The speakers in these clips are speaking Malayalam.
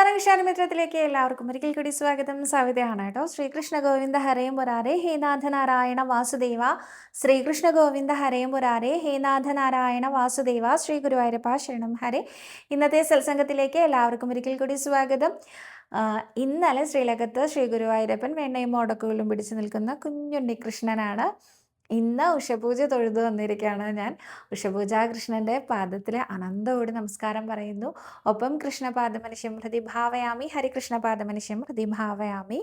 ബാലകൃഷ്ണമിത്രത്തിലേക്ക് എല്ലാവർക്കും ഒരിക്കൽ കൂടി സ്വാഗതം. സവിതയാണ് കേട്ടോ. ശ്രീകൃഷ്ണ ഗോവിന്ദ ഹരേ മുരാരേ ഹേ നാഥ നാരായണ വാസുദേവ. ശ്രീകൃഷ്ണ ഗോവിന്ദ ഹരേ മുരാരേ ഹേ നാഥ നാരായണ വാസുദേവ. ശ്രീ ഗുരുവായൂരപ്പ ശരണം ഹരേ. ഇന്നത്തെ സത്സംഗത്തിലേക്ക് എല്ലാവർക്കും ഒരിക്കൽ കൂടി സ്വാഗതം. ഇന്നലെ ശ്രീലകത്ത് ശ്രീ ഗുരുവായൂരപ്പൻ വെണ്ണയും മുടക്കുകളും പിടിച്ചു നിൽക്കുന്ന കുഞ്ഞുണ്ണി കൃഷ്ണനാണ്. ഇന്ന് ഉഷപൂജ തൊഴുതു വന്നിരിക്കുകയാണ് ഞാൻ. ഉഷപൂജ കൃഷ്ണൻ്റെ പാദത്തിൽ അനന്തോട് നമസ്കാരം പറയുന്നു. ഒപ്പം കൃഷ്ണപാദമനുഷ്യം ഹൃദി ഭാവയാമി, ഹരികൃഷ്ണപാദമനുഷ്യം ഹൃദി ഭാവയാമി.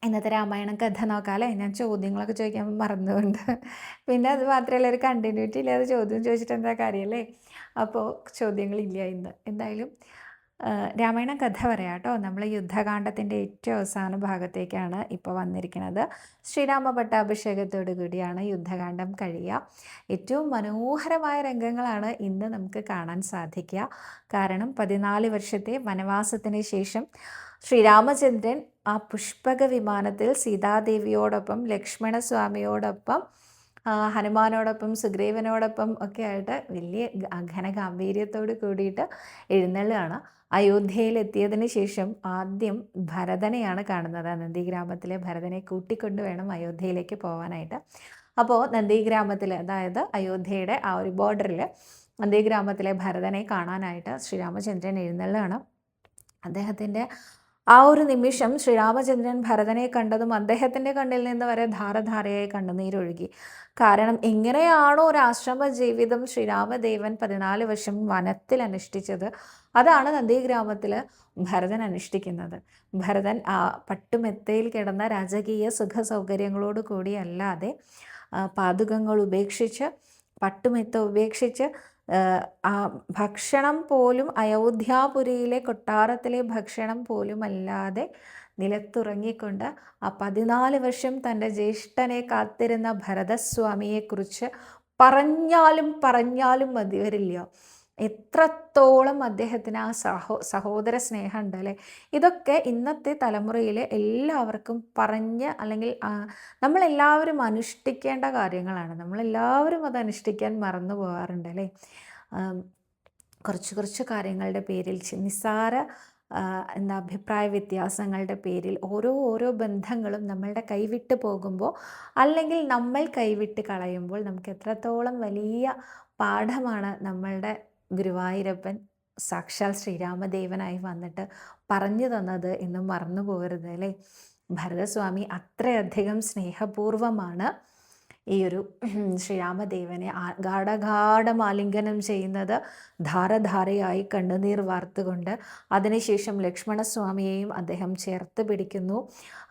ഇന്നത്തെ രാമായണം കഥ നോക്കാമല്ലേ. ഞാൻ ചോദ്യങ്ങളൊക്കെ ചോദിക്കാൻ മറന്നുകൊണ്ട്, പിന്നെ അത് മാത്രമല്ല ഒരു കണ്ടിന്യൂറ്റി ഇല്ലാതെ ചോദ്യം ചോദിച്ചിട്ട് എന്താ കാര്യമല്ലേ. അപ്പോൾ ചോദ്യങ്ങളില്ല ഇന്ന്. എന്തായാലും രാമായണം കഥ പറയാം കേട്ടോ. നമ്മൾ യുദ്ധകാണ്ഡത്തിൻ്റെ ഏറ്റവും അവസാന ഭാഗത്തേക്കാണ് ഇപ്പോൾ വന്നിരിക്കുന്നത്. ശ്രീരാമ പട്ടാഭിഷേകത്തോടു കൂടിയാണ് യുദ്ധകാണ്ഡം കഴിയുക. ഏറ്റവും മനോഹരമായ രംഗങ്ങളാണ് ഇന്ന് നമുക്ക് കാണാൻ സാധിക്കുക. കാരണം 14 വർഷത്തെ വനവാസത്തിന് ശേഷം ശ്രീരാമചന്ദ്രൻ ആ പുഷ്പക വിമാനത്തിൽ സീതാദേവിയോടൊപ്പം ലക്ഷ്മണസ്വാമിയോടൊപ്പം ഹനുമാനോടൊപ്പം സുഗ്രീവനോടൊപ്പം ഒക്കെ ആയിട്ട് വലിയ ഘനഗാംഭീര്യത്തോട് കൂടിയിട്ട് എഴുന്നള്ളുകയാണ്. അയോധ്യയിലെത്തിയതിന് ശേഷം ആദ്യം ഭരതനെയാണ് കാണുന്നത്. നന്ദിഗ്രാമത്തിലെ ഭരതനെ കൂട്ടിക്കൊണ്ട് വേണം അയോധ്യയിലേക്ക് പോകാനായിട്ട്. അപ്പോൾ നന്ദിഗ്രാമത്തിൽ, അതായത് അയോധ്യയുടെ ആ ഒരു ബോർഡറിൽ നന്ദിഗ്രാമത്തിലെ ഭരതനെ കാണാനായിട്ട് ശ്രീരാമചന്ദ്രൻ എഴുന്നള്ളുകയാണ്. അദ്ദേഹത്തിൻ്റെ ആ ഒരു നിമിഷം ശ്രീരാമചന്ദ്രൻ ഭരതനെ കണ്ടതും അദ്ദേഹത്തിൻ്റെ കണ്ണിൽ നിന്ന് വരെ ധാരധാരയായി കണ്ണുനീരൊഴുകി. കാരണം എങ്ങനെയാണോ ഒരു ആശ്രമ ജീവിതം ശ്രീരാമദേവൻ 14 വർഷം വനത്തിൽ അനുഷ്ഠിച്ചത്, അതാണ് നന്ദിഗ്രാമത്തിൽ ഭരതൻ അനുഷ്ഠിക്കുന്നത്. ഭരതൻ ആ പട്ടുമെത്തയിൽ കിടന്ന രാജകീയ സുഖ സൗകര്യങ്ങളോട് കൂടിയല്ലാതെ പാതുകങ്ങൾ ഉപേക്ഷിച്ച്, പട്ടുമെത്ത ഉപേക്ഷിച്ച്, ആ ഭക്ഷണം പോലും അയോധ്യാപുരിയിലെ കൊട്ടാരത്തിലെ ഭക്ഷണം പോലും അല്ലാതെ നിലത്തുറങ്ങിക്കൊണ്ട് ആ 14 വർഷം തൻ്റെ ജ്യേഷ്ഠനെ കാത്തിരുന്ന ഭരതസ്വാമിയെക്കുറിച്ച് പറഞ്ഞാലും മതി വരില്ല. എത്രത്തോളം അദ്ദേഹത്തിന് ആ സഹോദര സ്നേഹം ഉണ്ട് അല്ലേ. ഇതൊക്കെ ഇന്നത്തെ തലമുറയിൽ എല്ലാവർക്കും പറഞ്ഞ്, അല്ലെങ്കിൽ നമ്മളെല്ലാവരും അനുഷ്ഠിക്കേണ്ട കാര്യങ്ങളാണ്. നമ്മളെല്ലാവരും അത് അനുഷ്ഠിക്കാൻ മറന്നു പോകാറുണ്ട് അല്ലേ. കുറച്ച് കാര്യങ്ങളുടെ പേരിൽ, നിസ്സാര അഭിപ്രായ വ്യത്യാസങ്ങളുടെ പേരിൽ ഓരോ ബന്ധങ്ങളും നമ്മളുടെ കൈവിട്ട് പോകുമ്പോൾ, അല്ലെങ്കിൽ നമ്മൾ കൈവിട്ട് കളയുമ്പോൾ നമുക്ക് എത്രത്തോളം വലിയ പാഠമാണ് നമ്മളുടെ ഗുരുവായൂരപ്പൻ സാക്ഷാൽ ശ്രീരാമദേവനായി വന്നിട്ട് പറഞ്ഞു തന്നത് എന്ന് മറന്നു പോകരുത് അല്ലേ. ഭരതസ്വാമി അത്രയധികം സ്നേഹപൂർവമാണ് ഈ ഒരു ശ്രീരാമദേവനെ ഗാഠഗാഠം ആലിംഗനം ചെയ്യുന്നത്, ധാരധാരയായി കണ്ണുനീർ വാർത്തുകൊണ്ട്. അതിനുശേഷം ലക്ഷ്മണസ്വാമിയെയും അദ്ദേഹം ചേർത്ത് പിടിക്കുന്നു.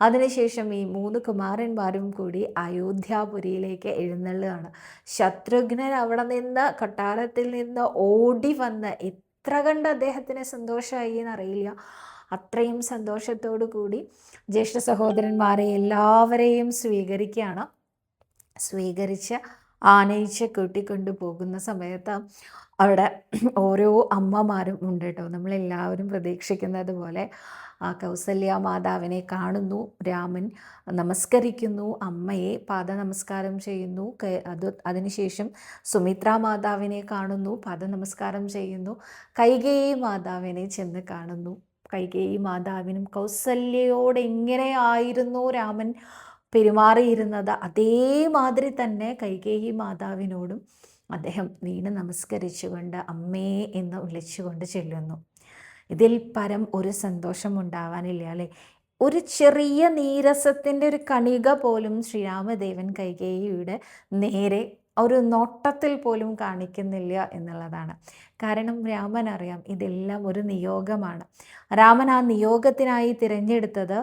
അതിനുശേഷം ഈ 3 കുമാരന്മാരും കൂടി അയോധ്യാപുരിയിലേക്ക് എഴുന്നള്ളുകയാണ്. ശത്രുഘ്നൻ അവിടെ നിന്ന്, കൊട്ടാരത്തിൽ നിന്ന് ഓടി വന്ന് എത്ര കണ്ട് അദ്ദേഹത്തിന് സന്തോഷമായി എന്നറിയില്ല. അത്രയും സന്തോഷത്തോടു കൂടി ജ്യേഷ്ഠ സഹോദരന്മാരെ എല്ലാവരെയും സ്വീകരിച്ച് ആനയിച്ച് കൂട്ടിക്കൊണ്ടു പോകുന്ന സമയത്ത് അവിടെ ഓരോ അമ്മമാരും ഉണ്ട് കേട്ടോ. നമ്മളെല്ലാവരും പ്രതീക്ഷിക്കുന്നത് പോലെ കൗസല്യ മാതാവിനെ കാണുന്നു. രാമൻ നമസ്കരിക്കുന്നു, അമ്മയെ പാദ നമസ്കാരം ചെയ്യുന്നു. അതിനുശേഷം സുമിത്രാ മാതാവിനെ കാണുന്നു, പാദ നമസ്കാരം ചെയ്യുന്നു. കൈകേയി മാതാവിനെ ചെന്ന് കാണുന്നു. കൈകേയി മാതാവിനും കൗസല്യയോട് എങ്ങനെയായിരുന്നു രാമൻ പെരുമാറിയിരുന്നത്, അതേമാതിരി തന്നെ കൈകേയി മാതാവിനോടും അദ്ദേഹം വീണ് നമസ്കരിച്ചുകൊണ്ട് അമ്മേ എന്ന് വിളിച്ചുകൊണ്ട് ചെല്ലുന്നു. ഇതിൽ പരം ഒരു സന്തോഷം ഉണ്ടാവാനില്ല അല്ലേ. ഒരു ചെറിയ നീരസത്തിൻ്റെ ഒരു കണിക പോലും ശ്രീരാമദേവൻ കൈകേയിയുടെ നേരെ ഒരു നോട്ടത്തിൽ പോലും കാണിക്കുന്നില്ല എന്നുള്ളതാണ്. കാരണം രാമൻ അറിയാം ഇതെല്ലാം ഒരു നിയോഗമാണ്. രാമൻ ആ നിയോഗത്തിനായി തിരഞ്ഞെടുത്തത്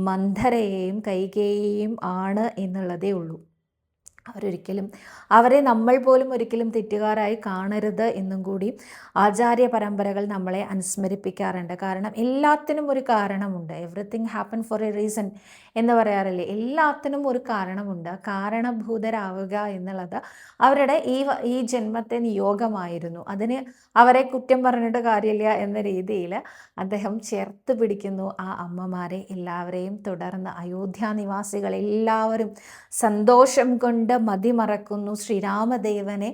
മന്ധരയെയും കൈകേയിയെയും ആണ് എന്നുള്ളതേ ഉള്ളൂ. അവരെ നമ്മൾ പോലും ഒരിക്കലും തെറ്റുകാരായി കാണരുത് എന്നും കൂടി ആചാര്യ പരമ്പരകൾ നമ്മളെ അനുസ്മരിപ്പിക്കാറുണ്ട്. കാരണം എല്ലാത്തിനും ഒരു കാരണമുണ്ട്. Everything happen four A reason എന്ന് പറയാറില്ലേ. എല്ലാത്തിനും ഒരു കാരണമുണ്ട്. കാരണഭൂതരാവുക എന്നുള്ളത് അവരുടെ ഈ ജന്മത്തെ നിയോഗമായിരുന്നു. അതിന് അവരെ കുറ്റം പറഞ്ഞിട്ട് കാര്യമില്ല എന്ന രീതിയിൽ അദ്ദേഹം ചേർത്ത് പിടിക്കുന്നു ആ അമ്മമാരെ എല്ലാവരെയും. തുടർന്ന് അയോധ്യ നിവാസികൾ എല്ലാവരും സന്തോഷം കൊണ്ട് മതിമറക്കുന്നു. ശ്രീരാമദേവനെ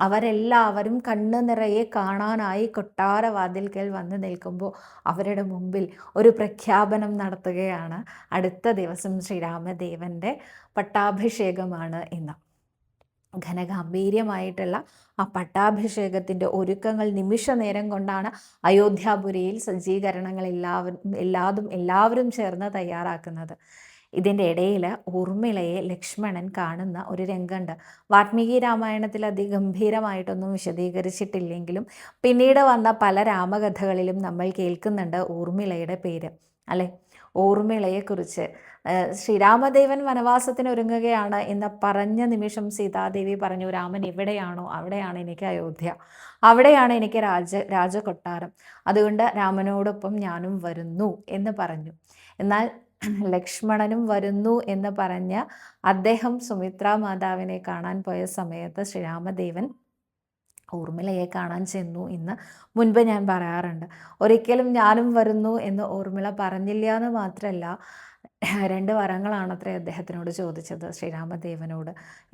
അവരെല്ലാവരും കണ്ണ് നിറയെ കാണാനായി കൊട്ടാരവാതിൽക്കൽ വന്ന് നിൽക്കുമ്പോൾ അവരുടെ മുമ്പിൽ ഒരു പ്രഖ്യാപനം നടത്തുകയാണ്, അടുത്ത ദിവസം ശ്രീരാമദേവൻ്റെ പട്ടാഭിഷേകമാണ് എന്ന്. ഘനഗാംഭീര്യമായിട്ടുള്ള ആ പട്ടാഭിഷേകത്തിൻ്റെ ഒരുക്കങ്ങൾ നിമിഷ നേരം കൊണ്ടാണ് അയോധ്യാപുരിയിൽ സജ്ജീകരണങ്ങൾ എല്ലാവരും ചേർന്ന് തയ്യാറാക്കുന്നത്. ഇതിൻ്റെ ഇടയിൽ ഊർമിളയെ ലക്ഷ്മണൻ കാണുന്ന ഒരു രംഗമുണ്ട്. വാൽമീകി രാമായണത്തിൽ അതിഗംഭീരമായിട്ടൊന്നും വിശദീകരിച്ചിട്ടില്ലെങ്കിലും പിന്നീട് വന്ന പല രാമകഥകളിലും നമ്മൾ കേൾക്കുന്നുണ്ട് ഊർമിളയുടെ പേര്, അല്ലേ? ഊർമിളയെക്കുറിച്ച് ശ്രീരാമദേവൻ വനവാസത്തിന് ഒരുങ്ങുകയാണ് എന്ന് പറഞ്ഞ നിമിഷം സീതാദേവി പറഞ്ഞു, രാമൻ എവിടെയാണോ അവിടെയാണ് എനിക്ക് അയോധ്യ, അവിടെയാണ് എനിക്ക് രാജകൊട്ടാരം, അതുകൊണ്ട് രാമനോടൊപ്പം ഞാനും വരുന്നു എന്ന് പറഞ്ഞു. എന്നാൽ ലക്ഷ്മണനും വരുന്നു എന്ന് പറഞ്ഞ് അദ്ദേഹം സുമിത്രാ മാതാവിനെ കാണാൻ പോയ സമയത്ത് ശ്രീരാമദേവൻ ഊർമിളയെ കാണാൻ ചെന്നു എന്ന് മുൻപ് ഞാൻ പറയാറുണ്ട്. ഒരിക്കലും ഞാനും വരുന്നു എന്ന് ഊർമിള പറഞ്ഞില്ല എന്ന് മാത്രമല്ല, 2 വരങ്ങളാണത്രേ അദ്ദേഹത്തിനോട് ചോദിച്ചത്, ശ്രീരാമദേവനോട്.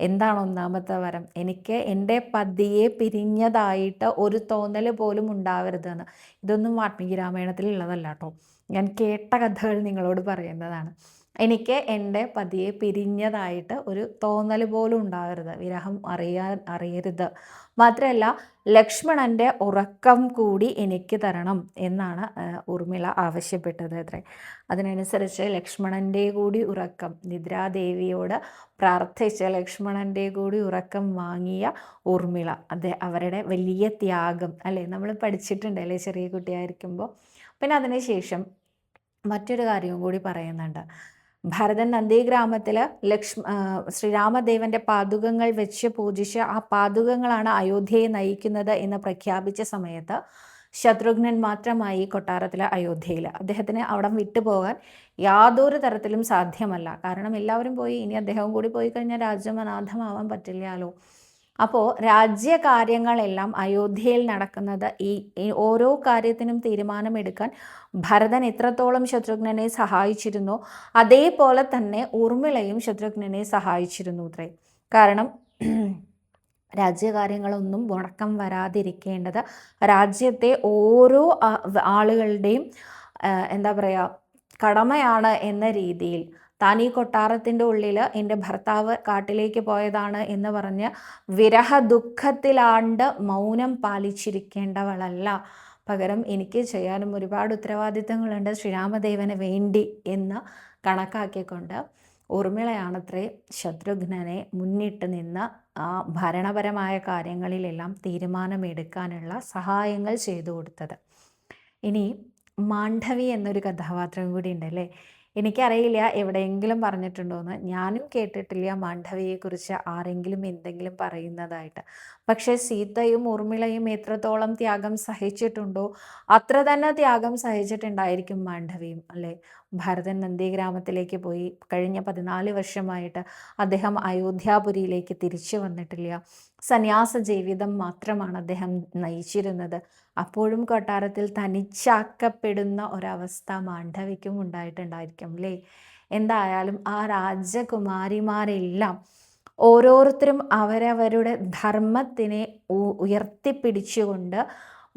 എന്താണ് ഒന്നാമത്തെ വരം? എനിക്ക് എൻ്റെ പതിയെ പിരിഞ്ഞതായിട്ട് ഒരു തോന്നൽ പോലും ഉണ്ടാവരുതെന്ന്. ഇതൊന്നും വാൽമീകി രാമായണത്തിൽ ഉള്ളതല്ല കേട്ടോ, ഞാൻ കേട്ട കഥകൾ നിങ്ങളോട് പറയുന്നതാണ്. എനിക്ക് എൻ്റെ പതിയെ പിരിഞ്ഞതായിട്ട് ഒരു തോന്നൽ പോലും ഉണ്ടാവരുത്, വിരഹം അറിയരുത്. മാത്രമല്ല ലക്ഷ്മണൻ്റെ ഉറക്കം കൂടി എനിക്ക് തരണം എന്നാണ് ഊർമിള ആവശ്യപ്പെട്ടത് അത്രേ. അതിനനുസരിച്ച് ലക്ഷ്മണൻ്റെ കൂടി ഉറക്കം, നിദ്രാദേവിയോട് പ്രാർത്ഥിച്ച് ലക്ഷ്മണൻ്റെ കൂടി ഉറക്കം വാങ്ങിയ ഊർമിള, അവരുടെ വലിയ ത്യാഗം അല്ലേ, നമ്മൾ പഠിച്ചിട്ടുണ്ടല്ലേ ചെറിയ കുട്ടിയായിരിക്കുമ്പോൾ. പിന്നെ അതിനുശേഷം മറ്റൊരു കാര്യവും കൂടി പറയുന്നുണ്ട്. ഭരതൻ നന്ദിഗ്രാമത്തിൽ ശ്രീരാമദേവൻ്റെ പാദുകങ്ങൾ വെച്ച് പൂജിച്ച് ആ പാദുകങ്ങളാണ് അയോധ്യയെ നയിക്കുന്നത് എന്ന് പ്രഖ്യാപിച്ച സമയത്ത് ശത്രുഘ്നൻ മാത്രമായി കൊട്ടാരത്തിൽ അയോധ്യയിൽ. അദ്ദേഹത്തിന് അവിടെ വിട്ടുപോകാൻ യാതൊരു തരത്തിലും സാധ്യമല്ല. കാരണം എല്ലാവരും പോയി, ഇനി അദ്ദേഹവും കൂടി പോയി കഴിഞ്ഞാൽ രാജ്യം അനാഥമാവാൻ പറ്റില്ലല്ലോ. അപ്പോൾ രാജ്യകാര്യങ്ങളെല്ലാം അയോധ്യയിൽ നടക്കുന്നത്, ഈ ഓരോ കാര്യത്തിനും തീരുമാനമെടുക്കാൻ ഭരതൻ എത്രത്തോളം ശത്രുഘ്നനെ സഹായിച്ചിരുന്നോ അതേപോലെ തന്നെ ഊർമിളയും ശത്രുഘ്നനെ സഹായിച്ചിരുന്നു അത്രേ. കാരണം രാജ്യകാര്യങ്ങളൊന്നും മുടക്കം വരാതിരിക്കേണ്ടത് രാജ്യത്തെ ഓരോ ആളുകളുടെയും എന്താ പറയുക കടമയാണ് എന്ന രീതിയിൽ, താൻ ഈ കൊട്ടാരത്തിൻ്റെ ഉള്ളിൽ എൻ്റെ ഭർത്താവ് കാട്ടിലേക്ക് പോയതാണ് എന്ന് പറഞ്ഞ് വിരഹ ദുഃഖത്തിലാണ്ട് മൗനം പാലിച്ചിരിക്കേണ്ടവളല്ല, പകരം എനിക്ക് ചെയ്യാനും ഒരുപാട് ഉത്തരവാദിത്തങ്ങളുണ്ട് ശ്രീരാമദേവന് വേണ്ടി എന്ന് കണക്കാക്കിക്കൊണ്ട് ഊർമിളയാണത്രേ ശത്രുഘ്നനെ മുന്നിട്ട് നിന്ന് ആ ഭരണപരമായ കാര്യങ്ങളിലെല്ലാം തീരുമാനമെടുക്കാനുള്ള സഹായങ്ങൾ ചെയ്തു കൊടുത്തത്. ഇനി മാണ്ഡവി എന്നൊരു കഥാപാത്രം കൂടി ഉണ്ടല്ലേ. എനിക്കറിയില്ല എവിടെയെങ്കിലും പറഞ്ഞിട്ടുണ്ടോയെന്ന്, ഞാനും കേട്ടിട്ടില്ല മാണ്ഡവിയെക്കുറിച്ച് ആരെങ്കിലും എന്തെങ്കിലും പറയുന്നതായിട്ട്. പക്ഷേ സീതയും ഊർമിളയും എത്രത്തോളം ത്യാഗം സഹിച്ചിട്ടുണ്ടോ അത്ര തന്നെ ത്യാഗം സഹിച്ചിട്ടുണ്ടായിരിക്കും മാണ്ഡവിയും, അല്ലേ? ഭരതൻ നന്ദിഗ്രാമത്തിലേക്ക് പോയി കഴിഞ്ഞ 14 വർഷമായിട്ട് അദ്ദേഹം അയോധ്യാപുരിയിലേക്ക് തിരിച്ചു വന്നിട്ടില്ല. സന്യാസ ജീവിതം മാത്രമാണ് അദ്ദേഹം നയിച്ചിരുന്നത്. അപ്പോഴും കൊട്ടാരത്തിൽ തനിച്ചാക്കപ്പെടുന്ന ഒരവസ്ഥ മാണ്ഡവിക്കും ഉണ്ടായിട്ടുണ്ടായിരിക്കും, അല്ലേ? എന്തായാലും ആ രാജകുമാരിമാരെല്ലാം ഓരോരുത്തരും അവരവരുടെ ധർമ്മത്തിനെ ഉയർത്തിപ്പിടിച്ചുകൊണ്ട്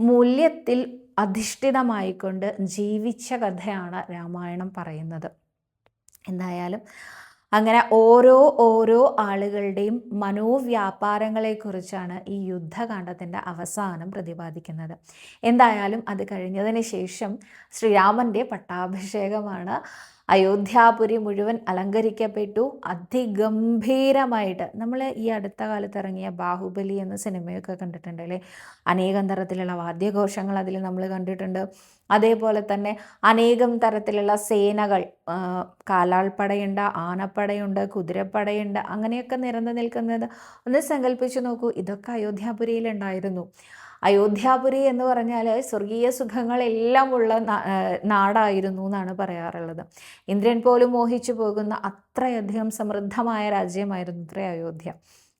മൂല്യത്തിൽ അധിഷ്ഠിതമായിക്കൊണ്ട് ജീവിച്ച കഥയാണ് രാമായണം പറയുന്നത്. എന്തായാലും അങ്ങനെ ഓരോ ആളുകളുടെയും മനോവ്യാപാരങ്ങളെക്കുറിച്ചാണ് ഈ യുദ്ധകാണ്ഡത്തിൻ്റെ അവസാനം പ്രതിപാദിക്കുന്നത്. എന്തായാലും അത് കഴിഞ്ഞതിന് ശേഷം ശ്രീരാമൻ്റെ പട്ടാഭിഷേകമാണ്. അയോധ്യാപുരി മുഴുവൻ അലങ്കരിക്കപ്പെട്ടു അതിഗംഭീരമായിട്ട്. നമ്മൾ ഈ അടുത്ത കാലത്ത് ഇറങ്ങിയ ബാഹുബലി എന്ന സിനിമയൊക്കെ കണ്ടിട്ടുണ്ടല്ലേ, അനേകം തരത്തിലുള്ള വാദ്യഘോഷങ്ങൾ അതിൽ നമ്മൾ കണ്ടിട്ടുണ്ട്. അതേപോലെ തന്നെ അനേകം തരത്തിലുള്ള സേനകൾ, കാലാൾപ്പടയുണ്ട്, ആനപ്പടയുണ്ട്, കുതിരപ്പടയുണ്ട്, അങ്ങനെയൊക്കെ നിരന്നു നിൽക്കുന്നത് ഒന്ന് സങ്കല്പിച്ചു നോക്കൂ. ഇതൊക്കെ അയോധ്യാപുരിയിലുണ്ടായിരുന്നു. അയോധ്യാപുരി എന്ന് പറഞ്ഞാൽ സ്വർഗീയ സുഖങ്ങളെല്ലാം ഉള്ള നാടായിരുന്നു എന്നാണ് പറയാറുള്ളത്. ഇന്ദ്രൻ പോലും മോഹിച്ചു പോകുന്ന അത്രയധികം സമൃദ്ധമായ രാജ്യമായിരുന്നു ഇത്ര അയോധ്യ.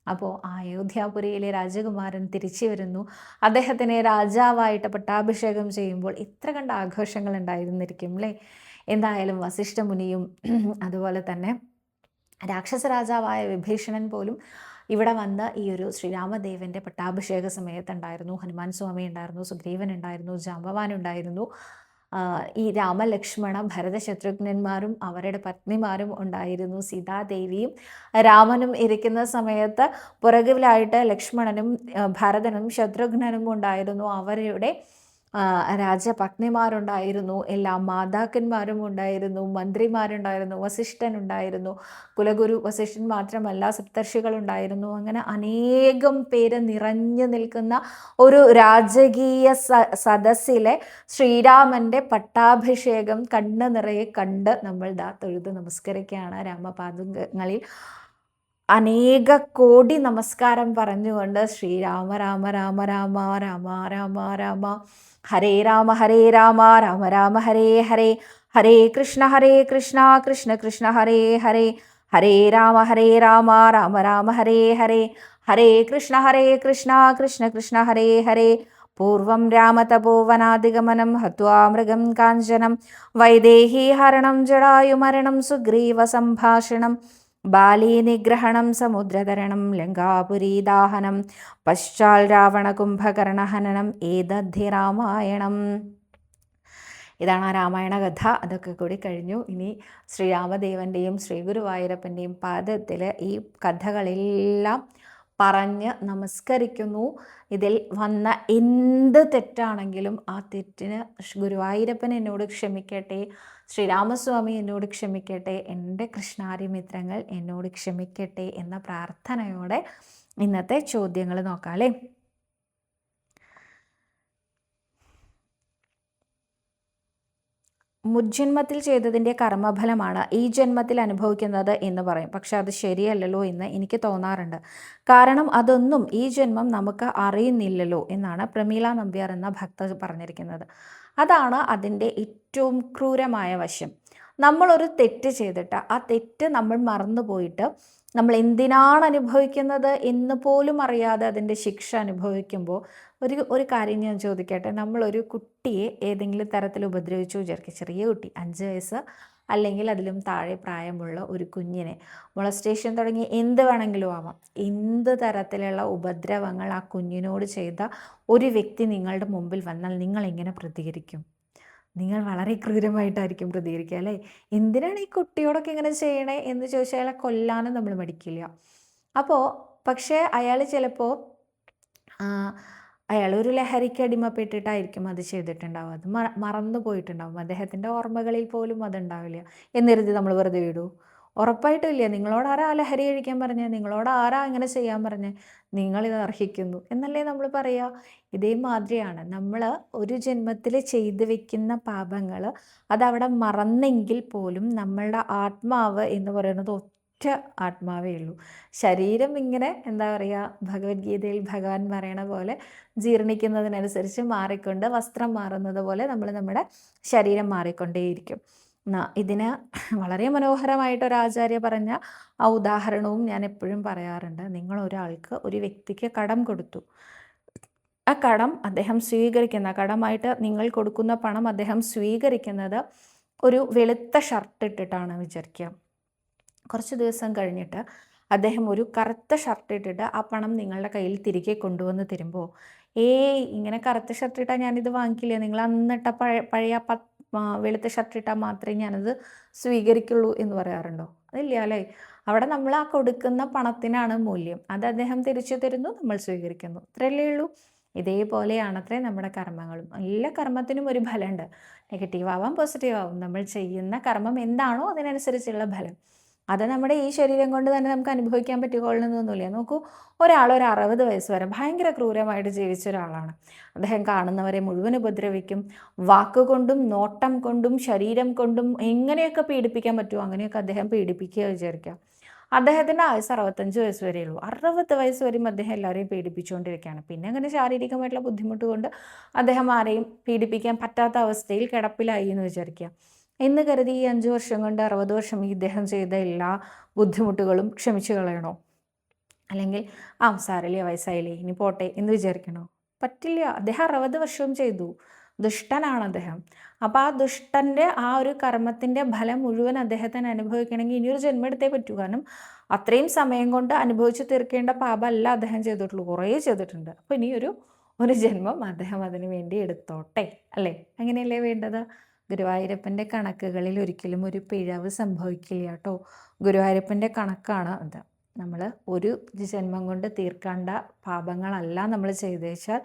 അപ്പോൾ ആ അയോധ്യാപുരിയിലെ രാജകുമാരൻ തിരിച്ചു വരുന്നു. അദ്ദേഹത്തിനെ രാജാവായിട്ട് പട്ടാഭിഷേകം ചെയ്യുമ്പോൾ ഇത്ര കണ്ട ആഘോഷങ്ങൾ ഉണ്ടായിരുന്നിരിക്കും, അല്ലേ? എന്തായാലും വസിഷ്ഠ മുനിയും അതുപോലെ തന്നെ രാക്ഷസ രാജാവായ വിഭീഷണൻ പോലും ഇവിടെ വന്ന് ഈ ഒരു ശ്രീരാമദേവൻ്റെ പട്ടാഭിഷേക സമയത്തുണ്ടായിരുന്നു. ഹനുമാൻ സ്വാമി ഉണ്ടായിരുന്നു, സുഗ്രീവൻ ഉണ്ടായിരുന്നു, ജാമ്പവാൻ ഉണ്ടായിരുന്നു, ഈ രാമലക്ഷ്മണ ഭരത ശത്രുഘ്നന്മാരും അവരുടെ പത്നിമാരും ഉണ്ടായിരുന്നു. സീതാദേവിയും രാമനും ഇരിക്കുന്ന സമയത്ത് പുറകിലായിട്ട് ലക്ഷ്മണനും ഭരതനും ശത്രുഘ്നനും ഉണ്ടായിരുന്നു. അവരുടെ രാജപത്നിമാരുണ്ടായിരുന്നു, എല്ലാ മാതാക്കന്മാരും ഉണ്ടായിരുന്നു, മന്ത്രിമാരുണ്ടായിരുന്നു, വസിഷ്ഠൻ ഉണ്ടായിരുന്നു, കുലഗുരു വസിഷ്ഠൻ മാത്രമല്ല സപ്തർഷികളുണ്ടായിരുന്നു. അങ്ങനെ അനേകം പേര് നിറഞ്ഞു നിൽക്കുന്ന ഒരു രാജകീയ സദസ്സിലെ ശ്രീരാമൻ്റെ പട്ടാഭിഷേകം കണ്ണ് നിറയെ കണ്ട് നമ്മൾ തൊഴുത് നമസ്കരിക്കുകയാണ്. രാമപാദങ്ങളിൽ അനേക കോടി നമസ്കാരം പറഞ്ഞുകൊണ്ട് ശ്രീരാമ രാമ രാമ രാമ രാമ രാമ രാമ ഹരേ രാമ രാമ രാമ ഹരേ ഹരേ, ഹരേ കൃഷ്ണ കൃഷ്ണ കൃഷ്ണ ഹരേ ഹരേ, ഹരേ രാമ രാമ രാമ ഹരേ ഹരേ, ഹരേ കൃഷ്ണ കൃഷ്ണ കൃഷ്ണ ഹരേ ഹരേ. പൂർവം രാമതപോവനാദിഗമനം ഹത്വാ മൃഗം കാഞ്ചനം വൈദേഹീ ഹരണം ജടായുമരണം സുഗ്രീവ സംഭാഷണം ബാലീനിഗ്രഹണം സമുദ്രതരണം ലങ്കാപുരീദാഹനം പശ്ചാൽ രാവണകുംഭകർണഹനനം ഏതദ്ധി രാമായണം. ഇതാണ് ആ രാമായണ കഥ. അതൊക്കെ കൂടി കഴിഞ്ഞു. ഇനി ശ്രീരാമദേവൻ്റെയും ശ്രീ ഗുരുവായൂരപ്പൻ്റെയും പാദത്തിൽ ഈ കഥകളെല്ലാം പറഞ്ഞ് നമസ്കരിക്കുന്നു. ഇതിൽ വന്ന എന്ത് തെറ്റാണെങ്കിലും ആ തെറ്റിന് ഗുരുവായൂരപ്പൻ എന്നോട് ക്ഷമിക്കട്ടെ, ശ്രീരാമസ്വാമി എന്നോട് ക്ഷമിക്കട്ടെ, എൻ്റെ കൃഷ്ണാരിമിത്രങ്ങൾ എന്നോട് ക്ഷമിക്കട്ടെ എന്ന പ്രാർത്ഥനയോടെ ഇന്നത്തെ ചോദ്യങ്ങൾ നോക്കാം അല്ലേ. മുജ്ജന്മത്തിൽ ചെയ്തതിൻ്റെ കർമ്മഫലമാണ് ഈ ജന്മത്തിൽ അനുഭവിക്കുന്നത് എന്ന് പറയും. പക്ഷെ അത് ശരിയല്ലല്ലോ എന്ന് എനിക്ക് തോന്നാറുണ്ട്. കാരണം അതൊന്നും ഈ ജന്മം നമുക്ക് അറിയുന്നില്ലല്ലോ എന്നാണ് പ്രമീള നമ്പ്യാർ എന്ന ഭക്ത പറഞ്ഞിരിക്കുന്നത്. അതാണ് അതിൻ്റെ ഏറ്റവും ക്രൂരമായ വശം. നമ്മളൊരു തെറ്റ് ചെയ്തിട്ട് ആ തെറ്റ് നമ്മൾ മറന്നുപോയിട്ട് നമ്മൾ എന്തിനാണ് അനുഭവിക്കുന്നത് എന്ന് പോലും അറിയാതെ അതിൻ്റെ ശിക്ഷ അനുഭവിക്കുമ്പോൾ ഒരു കാര്യം ഞാൻ ചോദിക്കട്ടെ. നമ്മളൊരു കുട്ടിയെ ഏതെങ്കിലും തരത്തിൽ ഉപദ്രവിച്ചു വിചാരിക്കുക, ചെറിയ കുട്ടി 5 വയസ്സ് അല്ലെങ്കിൽ അതിലും താഴെ പ്രായമുള്ള ഒരു കുഞ്ഞിനെ മൊളസ്റ്റേഷൻ തുടങ്ങി എന്ത് വേണമെങ്കിലും ആവാം, എന്ത് തരത്തിലുള്ള ഉപദ്രവങ്ങൾ ആ കുഞ്ഞിനോട് ചെയ്ത ഒരു വ്യക്തി നിങ്ങളുടെ മുമ്പിൽ വന്നാൽ നിങ്ങൾ എങ്ങനെ പ്രതികരിക്കും? നിങ്ങൾ വളരെ ക്രൂരമായിട്ടായിരിക്കും പ്രതികരിക്കുക അല്ലേ. എന്തിനാണ് ഈ കുട്ടിയോടൊക്കെ ഇങ്ങനെ ചെയ്യണേ എന്ന് ചോദിച്ചാൽ അയാളെ കൊല്ലാനും നമ്മൾ മടിക്കില്ല. അപ്പോൾ പക്ഷേ അയാൾ ചിലപ്പോൾ അയാളൊരു ലഹരിക്ക് അടിമപ്പെട്ടിട്ടായിരിക്കും അത് ചെയ്തിട്ടുണ്ടാവും. അത് മറന്നു പോയിട്ടുണ്ടാവും. അദ്ദേഹത്തിൻ്റെ ഓർമ്മകളിൽ പോലും അതുണ്ടാവില്ല. എന്നിരുത്തി നമ്മൾ വെറുതെ വിടൂ? ഉറപ്പായിട്ടും ഇല്ല. നിങ്ങളോട് ആരാ ലഹരി കഴിക്കാൻ പറഞ്ഞേ? നിങ്ങളോട് ആരാ ഇങ്ങനെ ചെയ്യാൻ പറഞ്ഞേ? നിങ്ങളിത് അർഹിക്കുന്നു എന്നല്ലേ നമ്മൾ പറയുക. ഇതേമാതിരിയാണ് നമ്മൾ ഒരു ജന്മത്തിൽ ചെയ്തു വെക്കുന്ന പാപങ്ങൾ അതവിടെ മറന്നെങ്കിൽ പോലും നമ്മളുടെ ആത്മാവ് എന്ന് പറയുന്നത് ഒറ്റ ആത്മാവേ ഉള്ളൂ. ശരീരം ഇങ്ങനെ എന്താ പറയുക, ഭഗവത്ഗീതയിൽ ഭഗവാൻ പറയണ പോലെ ജീർണിക്കുന്നതിനനുസരിച്ച് മാറിക്കൊണ്ട് വസ്ത്രം മാറുന്നത് പോലെ നമ്മുടെ ശരീരം മാറിക്കൊണ്ടേയിരിക്കും. ഇതിന് വളരെ മനോഹരമായിട്ടൊരാചാര്യ പറഞ്ഞ ആ ഉദാഹരണവും ഞാൻ എപ്പോഴും പറയാറുണ്ട്. നിങ്ങളൊരാൾക്ക് ഒരു വ്യക്തിക്ക് കടം കൊടുത്തു. ആ കടം അദ്ദേഹം സ്വീകരിക്കുന്ന, കടമായിട്ട് നിങ്ങൾ കൊടുക്കുന്ന പണം അദ്ദേഹം സ്വീകരിക്കുന്നത് ഒരു വെളുത്ത ഷർട്ട് ഇട്ടിട്ടാണ് വിചാരിക്കുക. കുറച്ച് ദിവസം കഴിഞ്ഞിട്ട് അദ്ദേഹം ഒരു കറുത്ത ഷർട്ട് ഇട്ടിട്ട് ആ പണം നിങ്ങളുടെ കയ്യിൽ തിരികെ കൊണ്ടുവന്ന് തരുമ്പോൾ, ഇങ്ങനെ കറുത്ത ഷർട്ട് ഇട്ടാൽ ഞാനിത് വാങ്ങിക്കില്ല, നിങ്ങൾ അന്നിട്ട പഴയ വെളുത്ത ഷർട്ട് ഇട്ടാൽ മാത്രമേ ഞാനത് സ്വീകരിക്കുള്ളൂ എന്ന് പറയാറുണ്ടോ? അതില്ല അല്ലേ. അവിടെ നമ്മൾ ആ കൊടുക്കുന്ന പണത്തിനാണ് മൂല്യം. അത് അദ്ദേഹം തിരിച്ചു തരുന്നു, നമ്മൾ സ്വീകരിക്കുന്നു, ഇത്രയല്ലേ ഉള്ളൂ. ഇതേപോലെയാണത്രേ നമ്മുടെ കർമ്മങ്ങളും. എല്ലാ കർമ്മത്തിനും ഒരു ഫലമുണ്ട്. നെഗറ്റീവ് ആവാം, പോസിറ്റീവ് ആവാം. നമ്മൾ ചെയ്യുന്ന കർമ്മം എന്താണോ അതിനനുസരിച്ചുള്ള ഫലം. അത് നമ്മുടെ ഈ ശരീരം കൊണ്ട് തന്നെ നമുക്ക് അനുഭവിക്കാൻ പറ്റിക്കൊള്ളണമെന്നൊന്നുമില്ല. നോക്കൂ, ഒരാൾ ഒരു 60 വയസ്സ് വരെ ഭയങ്കര ക്രൂരമായിട്ട് ജീവിച്ച ഒരാളാണ്. അദ്ദേഹം കാണുന്നവരെ മുഴുവൻ ഉപദ്രവിക്കും. വാക്കുകൊണ്ടും നോട്ടം കൊണ്ടും ശരീരം കൊണ്ടും എങ്ങനെയൊക്കെ പീഡിപ്പിക്കാൻ പറ്റുമോ അങ്ങനെയൊക്കെ അദ്ദേഹം പീഡിപ്പിക്കുക വിചാരിക്കുക. അദ്ദേഹത്തിൻ്റെ ആയുസ് 65 വയസ്സ് വരെ ഉള്ളൂ. 60 വയസ്സ് വരെയും അദ്ദേഹം എല്ലാവരെയും പീഡിപ്പിച്ചുകൊണ്ടിരിക്കുകയാണ്. പിന്നെ അങ്ങനെ ശാരീരികമായിട്ടുള്ള ബുദ്ധിമുട്ട് കൊണ്ട് അദ്ദേഹം ആരെയും പീഡിപ്പിക്കാൻ പറ്റാത്ത അവസ്ഥയിൽ കിടപ്പിലായി എന്ന് വിചാരിക്കുക. എന്ന് കരുതി ഈ 5 വർഷം കൊണ്ട് 60 വർഷം ഇദ്ദേഹം ചെയ്ത എല്ലാ ബുദ്ധിമുട്ടുകളും ക്ഷമിച്ചു കളയണോ? അല്ലെങ്കിൽ സാരല്ലേ, വയസ്സായില്ലേ, ഇനി പോട്ടെ എന്ന് വിചാരിക്കണോ? പറ്റില്ല. അദ്ദേഹം 60 വർഷവും ചെയ്തു. ദുഷ്ടനാണ് അദ്ദേഹം. അപ്പോൾ ആ ദുഷ്ടൻ്റെ ആ ഒരു കർമ്മത്തിൻ്റെ ഫലം മുഴുവൻ അദ്ദേഹത്തിന് അനുഭവിക്കണമെങ്കിൽ ഇനിയൊരു ജന്മം എടുത്തേ പറ്റൂ. കാരണം അത്രയും സമയം കൊണ്ട് അനുഭവിച്ച് തീർക്കേണ്ട പാപമല്ല അദ്ദേഹം ചെയ്തിട്ടുള്ളൂ, കുറേ ചെയ്തിട്ടുണ്ട്. അപ്പോൾ ഒരു ജന്മം അദ്ദേഹം അതിന് വേണ്ടി എടുത്തോട്ടെ, അല്ലേ? അങ്ങനെയല്ലേ വേണ്ടത്? ഗുരുവായൂരപ്പൻ്റെ കണക്കുകളിൽ ഒരിക്കലും ഒരു പിഴവ് സംഭവിക്കില്ല കേട്ടോ. ഗുരുവായൂരപ്പൻ്റെ കണക്കാണ് അത്. നമ്മൾ ഒരു ജന്മം കൊണ്ട് തീർക്കേണ്ട പാപങ്ങളല്ല നമ്മൾ ചെയ്തേച്ചാൽ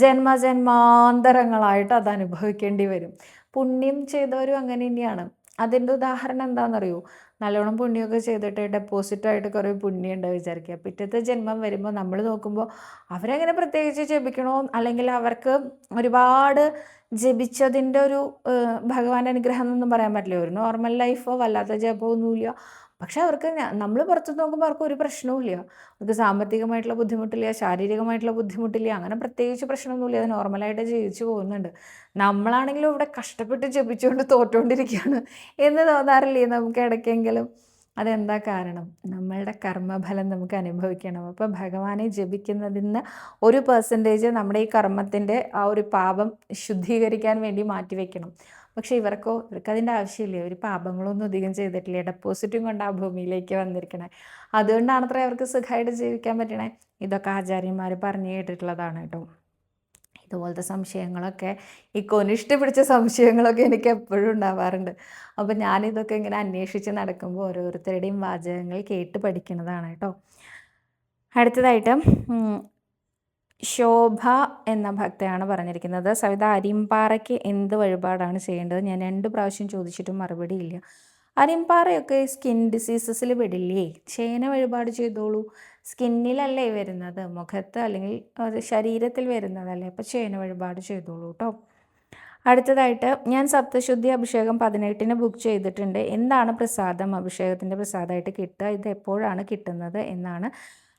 ജന്മജന്മാന്തരങ്ങളായിട്ട് അത് അനുഭവിക്കേണ്ടി വരും. പുണ്യം ചെയ്തവരും അങ്ങനെ തന്നെയാണ്. അതിൻ്റെ ഉദാഹരണം എന്താണെന്നറിയോ? നല്ലോണം പുണ്യമൊക്കെ ചെയ്തിട്ട് ഡെപ്പോസിറ്റായിട്ട് കുറേ പുണ്യം ഉണ്ട് വിചാരിക്കുക. പിറ്റത്തെ ജന്മം വരുമ്പോൾ നമ്മൾ നോക്കുമ്പോൾ അവരങ്ങനെ പ്രത്യേകിച്ച് ജപിക്കണോ, അല്ലെങ്കിൽ അവർക്ക് ഒരുപാട് ജപിച്ചതിൻ്റെ ഒരു ഭഗവാന്റെ അനുഗ്രഹം എന്നൊന്നും പറയാൻ പറ്റില്ല. ഒരു നോർമൽ ലൈഫോ വല്ലാത്ത ജപമൊന്നുമില്ല. പക്ഷെ അവർക്ക് നമ്മൾ പുറത്ത് നോക്കുമ്പോൾ അവർക്ക് ഒരു പ്രശ്നവുമില്ല. അവർക്ക് സാമ്പത്തികമായിട്ടുള്ള ബുദ്ധിമുട്ടില്ല, ശാരീരികമായിട്ടുള്ള ബുദ്ധിമുട്ടില്ല, അങ്ങനെ പ്രത്യേകിച്ച് പ്രശ്നമൊന്നുമില്ല. അത് നോർമലായിട്ട് ജീവിച്ചു പോകുന്നുണ്ട്. നമ്മളാണെങ്കിലും ഇവിടെ കഷ്ടപ്പെട്ട് ജപിച്ചുകൊണ്ട് തോറ്റുകൊണ്ടിരിക്കുകയാണ് എന്ന് തോന്നാറില്ലേ നമുക്ക് ഇടയ്ക്കെങ്കിലും? അതെന്താ കാരണം? നമ്മളുടെ കർമ്മഫലം നമുക്ക് അനുഭവിക്കണം. അപ്പോൾ ഭഗവാനെ ജപിക്കുന്നതിന് ഒരു പെർസെൻറ്റേജ് നമ്മുടെ ഈ കർമ്മത്തിൻ്റെ ആ ഒരു പാപം ശുദ്ധീകരിക്കാൻ വേണ്ടി മാറ്റിവെക്കണം. പക്ഷേ ഇവർക്കതിൻ്റെ ആവശ്യമില്ല. ഒരു പാപങ്ങളൊന്നും അധികം ചെയ്തിട്ടില്ല. ഡെപ്പോസിറ്റും കൊണ്ട് ആ ഭൂമിയിലേക്ക് വന്നിരിക്കണേ. അതുകൊണ്ടാണത്രേ അവർക്ക് സുഖമായിട്ട് ജീവിക്കാൻ പറ്റണേ. ഇതൊക്കെ ആചാര്യന്മാർ പറഞ്ഞു കേട്ടിട്ടുള്ളതാണ് കേട്ടോ. ഇതുപോലത്തെ സംശയങ്ങളൊക്കെ, ഈ കൊനിഷ്ഠ പിടിച്ച സംശയങ്ങളൊക്കെ എനിക്ക് എപ്പോഴും ഉണ്ടാവാറുണ്ട്. അപ്പോൾ ഞാനിതൊക്കെ ഇങ്ങനെ അന്വേഷിച്ച് നടക്കുമ്പോൾ ഓരോരുത്തരുടെയും വാചകങ്ങൾ കേട്ട് പഠിക്കുന്നതാണ് കേട്ടോ. അടുത്തതായിട്ട് ശോഭ എന്ന ഭക്തയാണ് പറഞ്ഞിരിക്കുന്നത്. സവിത, അരിമ്പാറയ്ക്ക് എന്ത് വഴിപാടാണ് ചെയ്യേണ്ടത്? ഞാൻ 2 പ്രാവശ്യം ചോദിച്ചിട്ടും മറുപടി ഇല്ല. അരിമ്പാറയൊക്കെ സ്കിൻ ഡിസീസസിൽ പെടില്ലേ? ചേന വഴിപാട് ചെയ്തോളൂ. സ്കിന്നിലല്ലേ വരുന്നത്, മുഖത്ത് അല്ലെങ്കിൽ അത് ശരീരത്തിൽ വരുന്നതല്ലേ. അപ്പോൾ ചേന വഴിപാട് ചെയ്തോളൂ കേട്ടോ. അടുത്തതായിട്ട്, ഞാൻ സപ്തശുദ്ധി അഭിഷേകം 18-ന് ബുക്ക് ചെയ്തിട്ടുണ്ട്. എന്താണ് പ്രസാദം, അഭിഷേകത്തിൻ്റെ പ്രസാദമായിട്ട് കിട്ടുക? ഇത് എപ്പോഴാണ് കിട്ടുന്നത് എന്നാണ്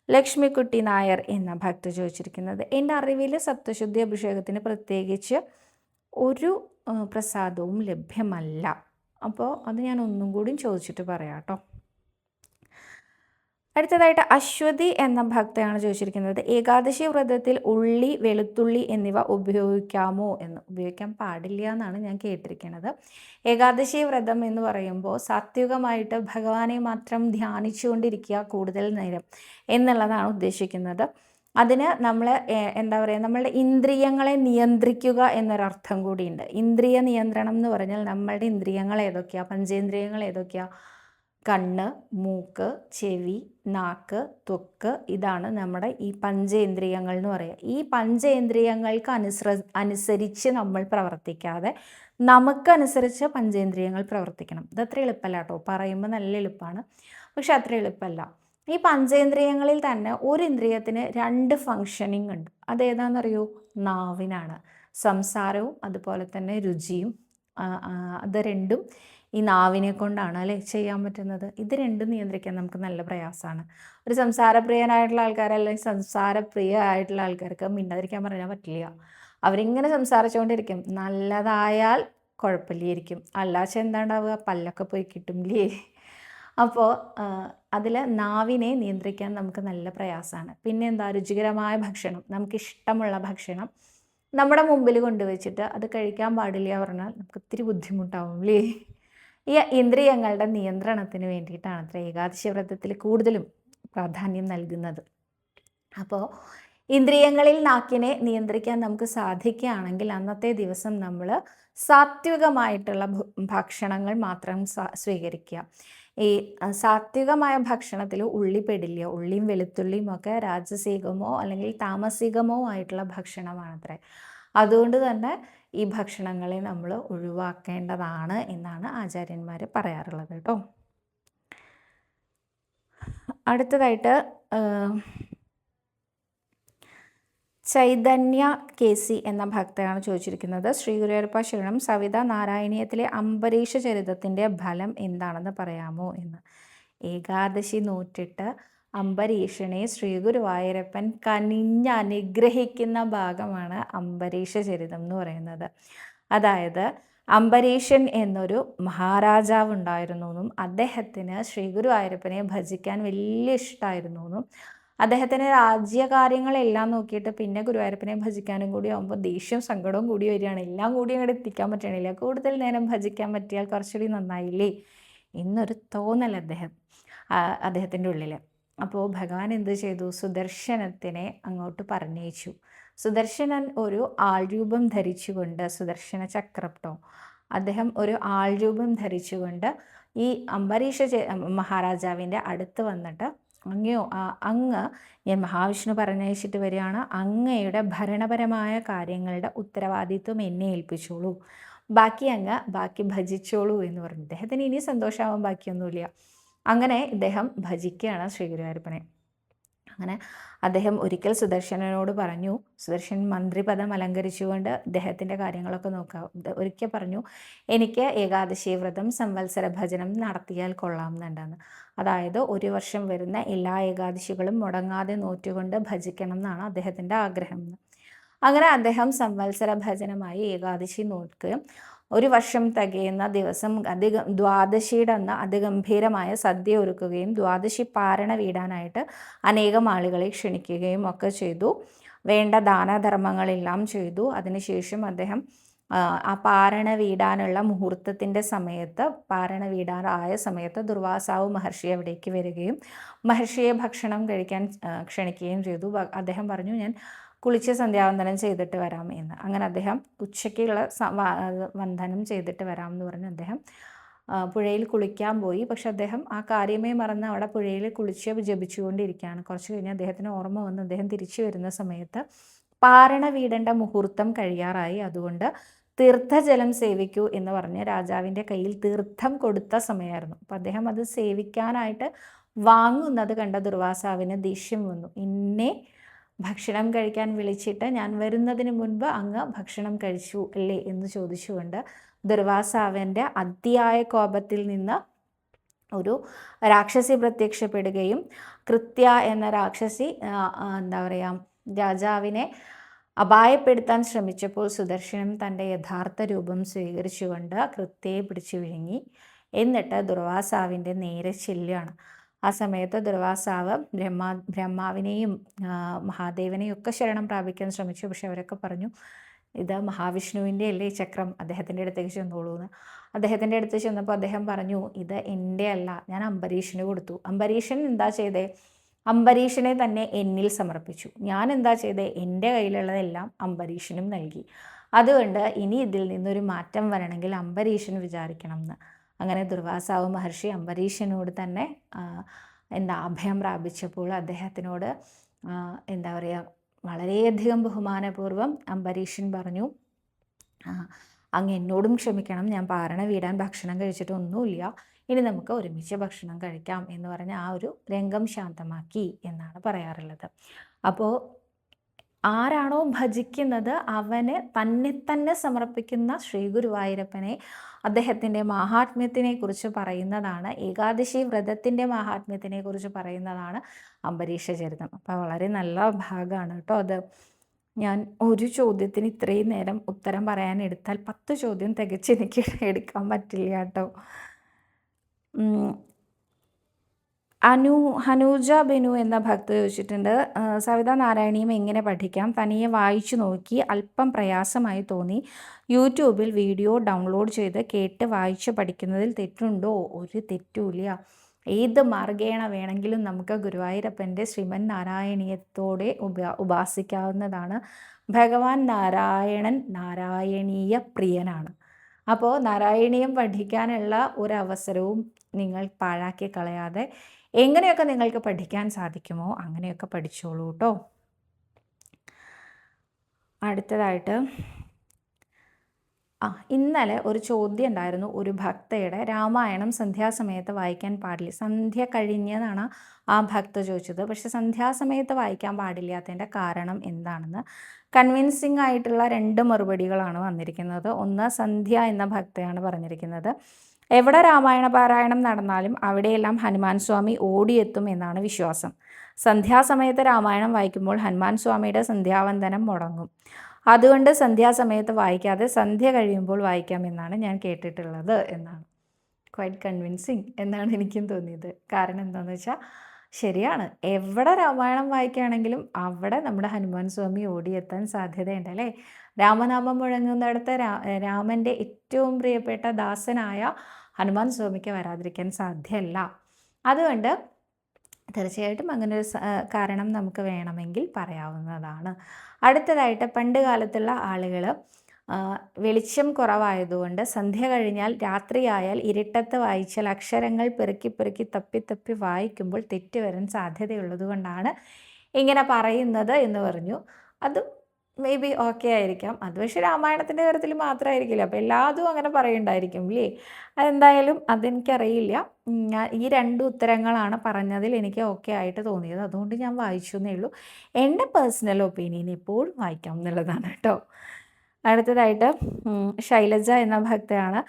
ലക്ഷ്മിക്കുട്ടി നായർ എന്ന ഭക്ത ചോദിച്ചിരിക്കുന്നത്. എൻ്റെ അറിവിൽ സപ്തശുദ്ധി അഭിഷേകത്തിന് പ്രത്യേകിച്ച് ഒരു പ്രസാദവും ലഭ്യമല്ല. അപ്പോൾ അത് ഞാൻ ഒന്നും കൂടി ചോദിച്ചിട്ട് പറയാം കേട്ടോ. അടുത്തതായിട്ട് അശ്വതി എന്ന ഭക്തയാണ് ചോദിച്ചിരിക്കുന്നത്. ഏകാദശി വ്രതത്തിൽ ഉള്ളി, വെളുത്തുള്ളി എന്നിവ ഉപയോഗിക്കാമോ എന്ന്. ഉപയോഗിക്കാൻ പാടില്ല എന്നാണ് ഞാൻ കേട്ടിരിക്കുന്നത്. ഏകാദശി വ്രതം എന്ന് പറയുമ്പോൾ സാത്വികമായിട്ട് ഭഗവാനെ മാത്രം ധ്യാനിച്ചുകൊണ്ടിരിക്കുക കൂടുതൽ നേരം എന്നുള്ളതാണ് ഉദ്ദേശിക്കുന്നത്. അതിന് നമ്മൾ എന്താ പറയുക, നമ്മളുടെ ഇന്ദ്രിയങ്ങളെ നിയന്ത്രിക്കുക എന്നൊരർത്ഥം കൂടിയുണ്ട്. ഇന്ദ്രിയ നിയന്ത്രണം എന്ന് പറഞ്ഞാൽ നമ്മളുടെ ഇന്ദ്രിയങ്ങൾ ഏതൊക്കെയാണ്, പഞ്ചേന്ദ്രിയങ്ങൾ ഏതൊക്കെയാണ്? കണ്ണ്, മൂക്ക്, ചെവി, നാക്ക്, ത്വക്ക്, ഇതാണ് നമ്മുടെ ഈ പഞ്ചേന്ദ്രിയങ്ങൾ എന്ന് പറയുക. ഈ പഞ്ചേന്ദ്രിയങ്ങൾക്ക് അനുസരിച്ച് നമ്മൾ പ്രവർത്തിക്കാതെ നമുക്കനുസരിച്ച് പഞ്ചേന്ദ്രിയങ്ങൾ പ്രവർത്തിക്കണം. ഇതത്ര എളുപ്പമല്ല കേട്ടോ. പറയുമ്പോൾ നല്ല എളുപ്പമാണ്, പക്ഷെ അത്ര എളുപ്പമല്ല. ഈ പഞ്ചേന്ദ്രിയങ്ങളിൽ തന്നെ ഒരു ഇന്ദ്രിയത്തിന് 2 ഫങ്ഷനിങ് ഉണ്ട്. അതേതാണെന്നറിയോ? നാവിനാണ്. സംസാരവും അതുപോലെ തന്നെ രുചിയും. അത് രണ്ടും ഈ നാവിനെ കൊണ്ടാണ് അല്ലേ ചെയ്യാൻ പറ്റുന്നത്. ഇത് രണ്ടും നിയന്ത്രിക്കാൻ നമുക്ക് നല്ല പ്രയാസമാണ്. ഒരു സംസാരപ്രിയനായിട്ടുള്ള ആൾക്കാർ, അല്ലെങ്കിൽ സംസാരപ്രിയ ആയിട്ടുള്ള ആൾക്കാർക്ക് മിണ്ടാതിരിക്കാൻ പറഞ്ഞാൽ പറ്റില്ല. അവരിങ്ങനെ സംസാരിച്ചുകൊണ്ടിരിക്കും. നല്ലതായാൽ കുഴപ്പമില്ലായിരിക്കും, അല്ലാച്ച എന്താ ഉണ്ടാവുക? പല്ലൊക്കെ പോയി കിട്ടുമില്ലേ? അപ്പോൾ അതിൽ നാവിനെ നിയന്ത്രിക്കാൻ നമുക്ക് നല്ല പ്രയാസമാണ്. പിന്നെ എന്താ? രുചികരമായ ഭക്ഷണം, നമുക്കിഷ്ടമുള്ള ഭക്ഷണം നമ്മുടെ മുമ്പിൽ കൊണ്ടുവച്ചിട്ട് അത് കഴിക്കാൻ പാടില്ല പറഞ്ഞാൽ നമുക്ക് ഇത്തിരി ബുദ്ധിമുട്ടാവും അല്ലേ? ഈ ഇന്ദ്രിയങ്ങളുടെ നിയന്ത്രണത്തിന് വേണ്ടിയിട്ടാണ് അത്ര ഏകാദശി വ്രതത്തിൽ കൂടുതലും പ്രാധാന്യം നൽകുന്നത്. അപ്പോൾ ഇന്ദ്രിയങ്ങളിൽ നാക്കിനെ നിയന്ത്രിക്കാൻ നമുക്ക് സാധിക്കുകയാണെങ്കിൽ അന്നത്തെ ദിവസം നമ്മൾ സാത്വികമായിട്ടുള്ള ഭക്ഷണങ്ങൾ മാത്രം സ്വീകരിക്കുക. ഈ സാത്വികമായ ഭക്ഷണത്തിൽ ഉള്ളി പെടില്ല. ഉള്ളിയും വെളുത്തുള്ളിയും ഒക്കെ രാജസികമോ അല്ലെങ്കിൽ താമസികമോ ആയിട്ടുള്ള ഭക്ഷണമാണത്രേ. അതുകൊണ്ട് തന്നെ ഈ ഭക്ഷണങ്ങളെ നമ്മൾ ഒഴിവാക്കേണ്ടതാണ് എന്നാണ് ആചാര്യന്മാർ പറയാറുള്ളത് കേട്ടോ. അടുത്തതായിട്ട് ചൈതന്യ കേസി എന്ന ഭക്തയാണ് ചോദിച്ചിരിക്കുന്നത്. ശ്രീ ഗുരുവായൂരപ്പ ശരണം, സവിത, നാരായണീയത്തിലെ അംബരീഷ ചരിതത്തിൻ്റെ ഫലം എന്താണെന്ന് പറയാമോ എന്ന്. ഏകാദശി നോറ്റിട്ട് അംബരീഷനെ ശ്രീ ഗുരുവായൂരപ്പൻ കനിഞ്ഞനുഗ്രഹിക്കുന്ന ഭാഗമാണ് അംബരീഷ ചരിതം എന്ന് പറയുന്നത്. അതായത് അംബരീഷൻ എന്നൊരു മഹാരാജാവ് ഉണ്ടായിരുന്നു എന്നും അദ്ദേഹത്തിന് ശ്രീ ഗുരുവായൂരപ്പനെ ഭജിക്കാൻ വലിയ ഇഷ്ടമായിരുന്നു എന്നും അദ്ദേഹത്തിന് രാജ്യകാര്യങ്ങളെല്ലാം നോക്കിയിട്ട് പിന്നെ ഗുരുവായൂരപ്പനെ ഭജിക്കാനും കൂടി ആകുമ്പോൾ ദേഷ്യവും സങ്കടവും കൂടി വരികയാണ്. എല്ലാം കൂടി അങ്ങോട്ട് എത്തിക്കാൻ പറ്റണില്ല. കൂടുതൽ നേരം ഭജിക്കാൻ പറ്റിയാൽ കുറച്ചുകൂടി നന്നായില്ലേ എന്നൊരു തോന്നൽ അദ്ദേഹത്തിൻ്റെ ഉള്ളിൽ. അപ്പോൾ ഭഗവാൻ എന്ത് ചെയ്തു? സുദർശനത്തിനെ അങ്ങോട്ട് പറഞ്ഞയച്ചു. സുദർശനൻ ഒരു ആൾരൂപം ധരിച്ചുകൊണ്ട്, സുദർശന ചക്രം ട്ടോ, അദ്ദേഹം ഒരു ആൾരൂപം ധരിച്ചുകൊണ്ട് ഈ അംബരീഷ മഹാരാജാവിൻ്റെ അടുത്ത് വന്നിട്ട്, അങ്ങ് ഞാൻ മഹാവിഷ്ണു പറഞ്ഞയച്ചിട്ട് വരികയാണ്, അങ്ങയുടെ ഭരണപരമായ കാര്യങ്ങളുടെ ഉത്തരവാദിത്വം എന്നെ ഏൽപ്പിച്ചോളൂ, ബാക്കി ഭജിച്ചോളൂ എന്ന് പറഞ്ഞു. അദ്ദേഹത്തിന് ഇനി സന്തോഷമാവാൻ ബാക്കിയൊന്നുമില്ല. അങ്ങനെ ഇദ്ദേഹം ഭജിക്കുകയാണ് ശ്രീ ഗുരുവായൂരപ്പനെ. അങ്ങനെ അദ്ദേഹം ഒരിക്കൽ സുദർശനനോട് പറഞ്ഞു, സുദർശൻ മന്ത്രിപദം അലങ്കരിച്ചുകൊണ്ട് ഇദ്ദേഹത്തിൻ്റെ കാര്യങ്ങളൊക്കെ നോക്കാം. ഒരിക്കൽ പറഞ്ഞു, എനിക്ക് ഏകാദശി വ്രതം സംവത്സര ഭജനം നടത്തിയാൽ കൊള്ളാം എന്നുണ്ടെന്ന്. അതായത് ഒരു വർഷം വരുന്ന എല്ലാ ഏകാദശികളും മുടങ്ങാതെ നോറ്റുകൊണ്ട് ഭജിക്കണം എന്നാണ് അദ്ദേഹത്തിൻ്റെ ആഗ്രഹം. അങ്ങനെ അദ്ദേഹം സംവത്സര ഭജനമായി ഏകാദശി നോക്കുകയും ഒരു വർഷം തികയുന്ന ദിവസം ദ്വാദശിയുടെ അന്ന് അതിഗംഭീരമായ സദ്യ ഒരുക്കുകയും ദ്വാദശി പാരണ വീടാനായിട്ട് അനേകം ആളുകളെ ക്ഷണിക്കുകയും ഒക്കെ ചെയ്തു. വേണ്ട ദാനധർമ്മങ്ങളെല്ലാം ചെയ്തു. അതിനുശേഷം അദ്ദേഹം ആ പാരണ വീടാനുള്ള മുഹൂർത്തത്തിൻ്റെ സമയത്ത്, പാരണ വീടാറായ സമയത്ത് ദുർവാസാവ് മഹർഷി അവിടേക്ക് വരികയും മഹർഷിയെ ഭക്ഷണം കഴിക്കാൻ ക്ഷണിക്കുകയും ചെയ്തു. അദ്ദേഹം പറഞ്ഞു, ഞാൻ കുളിച്ച് സന്ധ്യാവന്ദനം ചെയ്തിട്ട് വരാം എന്ന്. അങ്ങനെ അദ്ദേഹം ഉച്ചയ്ക്കുള്ള വന്ദനം ചെയ്തിട്ട് വരാം എന്ന് പറഞ്ഞ് അദ്ദേഹം പുഴയിൽ കുളിക്കാൻ പോയി. പക്ഷെ അദ്ദേഹം ആ കാര്യമേ മറന്ന് അവിടെ പുഴയിൽ കുളിച്ച് ജപിച്ചുകൊണ്ടിരിക്കുകയാണ്. കുറച്ച് കഴിഞ്ഞ് അദ്ദേഹത്തിന് ഓർമ്മ വന്ന് അദ്ദേഹം തിരിച്ചു വരുന്ന സമയത്ത് പാരണ വീടേണ്ട മുഹൂർത്തം കഴിയാറായി. അതുകൊണ്ട് തീർത്ഥജലം സേവിക്കൂ എന്ന് പറഞ്ഞ് രാജാവിൻ്റെ കയ്യിൽ തീർത്ഥം കൊടുത്ത സമയമായിരുന്നു. അപ്പം അദ്ദേഹം അത് സേവിക്കാനായിട്ട് വാങ്ങുന്നത് കണ്ട ദുർവാസാവിന് ദേഷ്യം വന്നു. ഇന്നെ ഭക്ഷണം കഴിക്കാൻ വിളിച്ചിട്ട് ഞാൻ വരുന്നതിന് മുൻപ് അങ്ങ് ഭക്ഷണം കഴിച്ചു അല്ലേ എന്ന് ചോദിച്ചുകൊണ്ട് ദുർവാസാവിൻ്റെ അതിയായ കോപത്തിൽ നിന്ന് ഒരു രാക്ഷസി പ്രത്യക്ഷപ്പെടുകയും കൃത്യ എന്ന രാക്ഷസി എന്താ പറയുക, രാജാവിനെ അപായപ്പെടുത്താൻ ശ്രമിച്ചപ്പോൾ സുദർശനം തൻ്റെ യഥാർത്ഥ രൂപം സ്വീകരിച്ചുകൊണ്ട് കൃത്യയെ പിടിച്ചു വിഴുങ്ങി. എന്നിട്ട് ദുർവാസാവിൻ്റെ നേരെ ചെല്ലുകയാണ്. ആ സമയത്ത് ദുർവാസാവ് ബ്രഹ്മാവിനെയും മഹാദേവനെയും ഒക്കെ ശരണം പ്രാപിക്കാൻ ശ്രമിച്ചു. പക്ഷെ അവരൊക്കെ പറഞ്ഞു, ഇത് മഹാവിഷ്ണുവിൻ്റെ അല്ലേ ചക്രം, അദ്ദേഹത്തിൻ്റെ അടുത്തേക്ക് ചെന്നോളൂ എന്ന്. അദ്ദേഹത്തിൻ്റെ അടുത്ത് ചെന്നപ്പോൾ അദ്ദേഹം പറഞ്ഞു, ഇത് എൻ്റെ അല്ല, ഞാൻ അംബരീഷന് കൊടുത്തു. അംബരീഷൻ എന്താ ചെയ്തേ? അംബരീഷനെ തന്നെ എന്നിൽ സമർപ്പിച്ചു. ഞാൻ എന്താ ചെയ്തേ? എൻ്റെ കയ്യിലുള്ളതെല്ലാം അംബരീഷനും നൽകി. അതുകൊണ്ട് ഇനി ഇതിൽ നിന്നൊരു മാറ്റം വരണമെങ്കിൽ അംബരീഷൻ വിചാരിക്കണം എന്ന്. അങ്ങനെ ദുർവാസാവ് മഹർഷി അംബരീഷനോട് തന്നെ അഭയം പ്രാപിച്ചപ്പോൾ അദ്ദേഹത്തിനോട് എന്താ പറയുക, വളരെയധികം ബഹുമാനപൂർവ്വം അംബരീഷൻ പറഞ്ഞു, അങ്ങ് എന്നോടും ക്ഷമിക്കണം, ഞാൻ പാരണ വീടാൻ ഭക്ഷണം കഴിച്ചിട്ടൊന്നുമില്ല, ഇനി നമുക്ക് ഒരുമിച്ച് ഭക്ഷണം കഴിക്കാം എന്ന് പറഞ്ഞ് ആ ഒരു രംഗം ശാന്തമാക്കി എന്നാണ് പറയാറുള്ളത്. അപ്പോൾ ആരാണോ ഭജിക്കുന്നത് അവന് തന്നെ സമർപ്പിക്കുന്ന ശ്രീ ഗുരുവായൂരപ്പനെ, അദ്ദേഹത്തിൻ്റെ മാഹാത്മ്യത്തിനെ കുറിച്ച് പറയുന്നതാണ്, ഏകാദശി വ്രതത്തിൻ്റെ മാഹാത്മ്യത്തിനെ കുറിച്ച് പറയുന്നതാണ് അംബരീഷ ചരിതം. അപ്പോൾ വളരെ നല്ല ഭാഗമാണ് കേട്ടോ അത്. ഞാൻ ഒരു ചോദ്യത്തിന് ഇത്രയും നേരം ഉത്തരം പറയാൻ എടുത്താൽ 10 ചോദ്യം തികച്ച് എനിക്ക് എടുക്കാൻ പറ്റില്ല കേട്ടോ. ഹനൂജ ബെനു എന്ന ഭക്ത ചോദിച്ചിട്ടുണ്ട്, സവിതാ നാരായണീയം എങ്ങനെ പഠിക്കാം? തനിയെ വായിച്ചു നോക്കി അല്പം പ്രയാസമായി തോന്നി. യൂട്യൂബിൽ വീഡിയോ ഡൗൺലോഡ് ചെയ്ത് കേട്ട് വായിച്ച് പഠിക്കുന്നതിൽ തെറ്റുണ്ടോ? ഒരു തെറ്റുമില്ല. ഏത് മാർഗേണ വേണമെങ്കിലും നമുക്ക് ഗുരുവായൂരപ്പൻ്റെ ശ്രീമൻ നാരായണീയത്തോടെ ഉപാസിക്കാവുന്നതാണ്. ഭഗവാൻ നാരായണീയ പ്രിയനാണ്. അപ്പോൾ നാരായണീയം പഠിക്കാനുള്ള ഒരവസരവും നിങ്ങൾ പാഴാക്കി കളയാതെ എങ്ങനെയൊക്കെ നിങ്ങൾക്ക് പഠിക്കാൻ സാധിക്കുമോ അങ്ങനെയൊക്കെ പഠിച്ചോളൂ കേട്ടോ. അടുത്തതായിട്ട് ഇന്നലെ ഒരു ചോദ്യം ഉണ്ടായിരുന്നു. ഒരു ഭക്തയുടെ രാമായണം സന്ധ്യാസമയത്ത് വായിക്കാൻ പാടില്ല, സന്ധ്യ കഴിഞ്ഞതാണ് ആ ഭക്ത ചോദിച്ചത്. പക്ഷെ സന്ധ്യാസമയത്ത് വായിക്കാൻ പാടില്ലാത്തതിൻ്റെ കാരണം എന്താണെന്ന് കൺവിൻസിങ് ആയിട്ടുള്ള 2 മറുപടികളാണ് വന്നിരിക്കുന്നത്. ഒന്ന്, സന്ധ്യ എന്ന ഭക്തയാണ് പറഞ്ഞിരിക്കുന്നത്, എവിടെ രാമായണ പാരായണം നടന്നാലും അവിടെയെല്ലാം ഹനുമാൻ സ്വാമി ഓടിയെത്തും എന്നാണ് വിശ്വാസം. സന്ധ്യാസമയത്ത് രാമായണം വായിക്കുമ്പോൾ ഹനുമാൻ സ്വാമിയുടെ സന്ധ്യാവന്ദനം മുടങ്ങും. അതുകൊണ്ട് സന്ധ്യാസമയത്ത് വായിക്കാതെ സന്ധ്യ കഴിയുമ്പോൾ വായിക്കാമെന്നാണ് ഞാൻ കേട്ടിട്ടുള്ളത് എന്നാണ്. ക്വൈറ്റ് കൺവിൻസിങ് എന്നാണ് എനിക്കും തോന്നിയത്. കാരണം എന്താണെന്ന് വെച്ചാൽ ശരിയാണ്, എവിടെ രാമായണം വായിക്കുകയാണെങ്കിലും അവിടെ നമ്മുടെ ഹനുമാൻ സ്വാമി ഓടിയെത്താൻ സാധ്യതയുണ്ട് അല്ലേ. രാമനാമം മുഴങ്ങുന്നിടത്ത് രാമൻ്റെ ഏറ്റവും പ്രിയപ്പെട്ട ദാസനായ ഹനുമാൻ സ്വാമിക്ക് വരാതിരിക്കാൻ സാധ്യമല്ല. അതുകൊണ്ട് തീർച്ചയായിട്ടും അങ്ങനൊരു കാരണം നമുക്ക് വേണമെങ്കിൽ പറയാവുന്നതാണ്. അടുത്തതായിട്ട് പണ്ട് കാലത്തുള്ള ആളുകൾ വെളിച്ചം കുറവായതുകൊണ്ട് സന്ധ്യ കഴിഞ്ഞാൽ രാത്രിയായാൽ ഇരുട്ടത്ത് വായിച്ചാൽ അക്ഷരങ്ങൾ പെറുക്കി പെറുക്കി തപ്പി തപ്പി വായിക്കുമ്പോൾ തെറ്റ് വരാൻ സാധ്യതയുള്ളത് കൊണ്ടാണ് ഇങ്ങനെ പറയുന്നത് എന്ന് പറഞ്ഞു. അതും മേ ബി ഓക്കെ ആയിരിക്കാം. അത് പക്ഷേ രാമായണത്തിൻ്റെ കാര്യത്തിൽ മാത്രമായിരിക്കില്ല, അപ്പോൾ എല്ലാതും അങ്ങനെ പറയുണ്ടായിരിക്കും അല്ലേ? അതെന്തായാലും അതെനിക്കറിയില്ല. ഞാൻ ഈ 2 ഉത്തരങ്ങളാണ് പറഞ്ഞതിൽ എനിക്ക് ഓക്കെ ആയിട്ട് തോന്നിയത്, അതുകൊണ്ട് ഞാൻ വായിച്ചു എന്നേ ഉള്ളൂ. എൻ്റെ പേഴ്സണൽ ഒപ്പീനിയൻ എപ്പോഴും വായിക്കാം എന്നുള്ളതാണ് കേട്ടോ. അടുത്തതായിട്ട് ശൈലജ എന്ന ഭക്തയാണ്.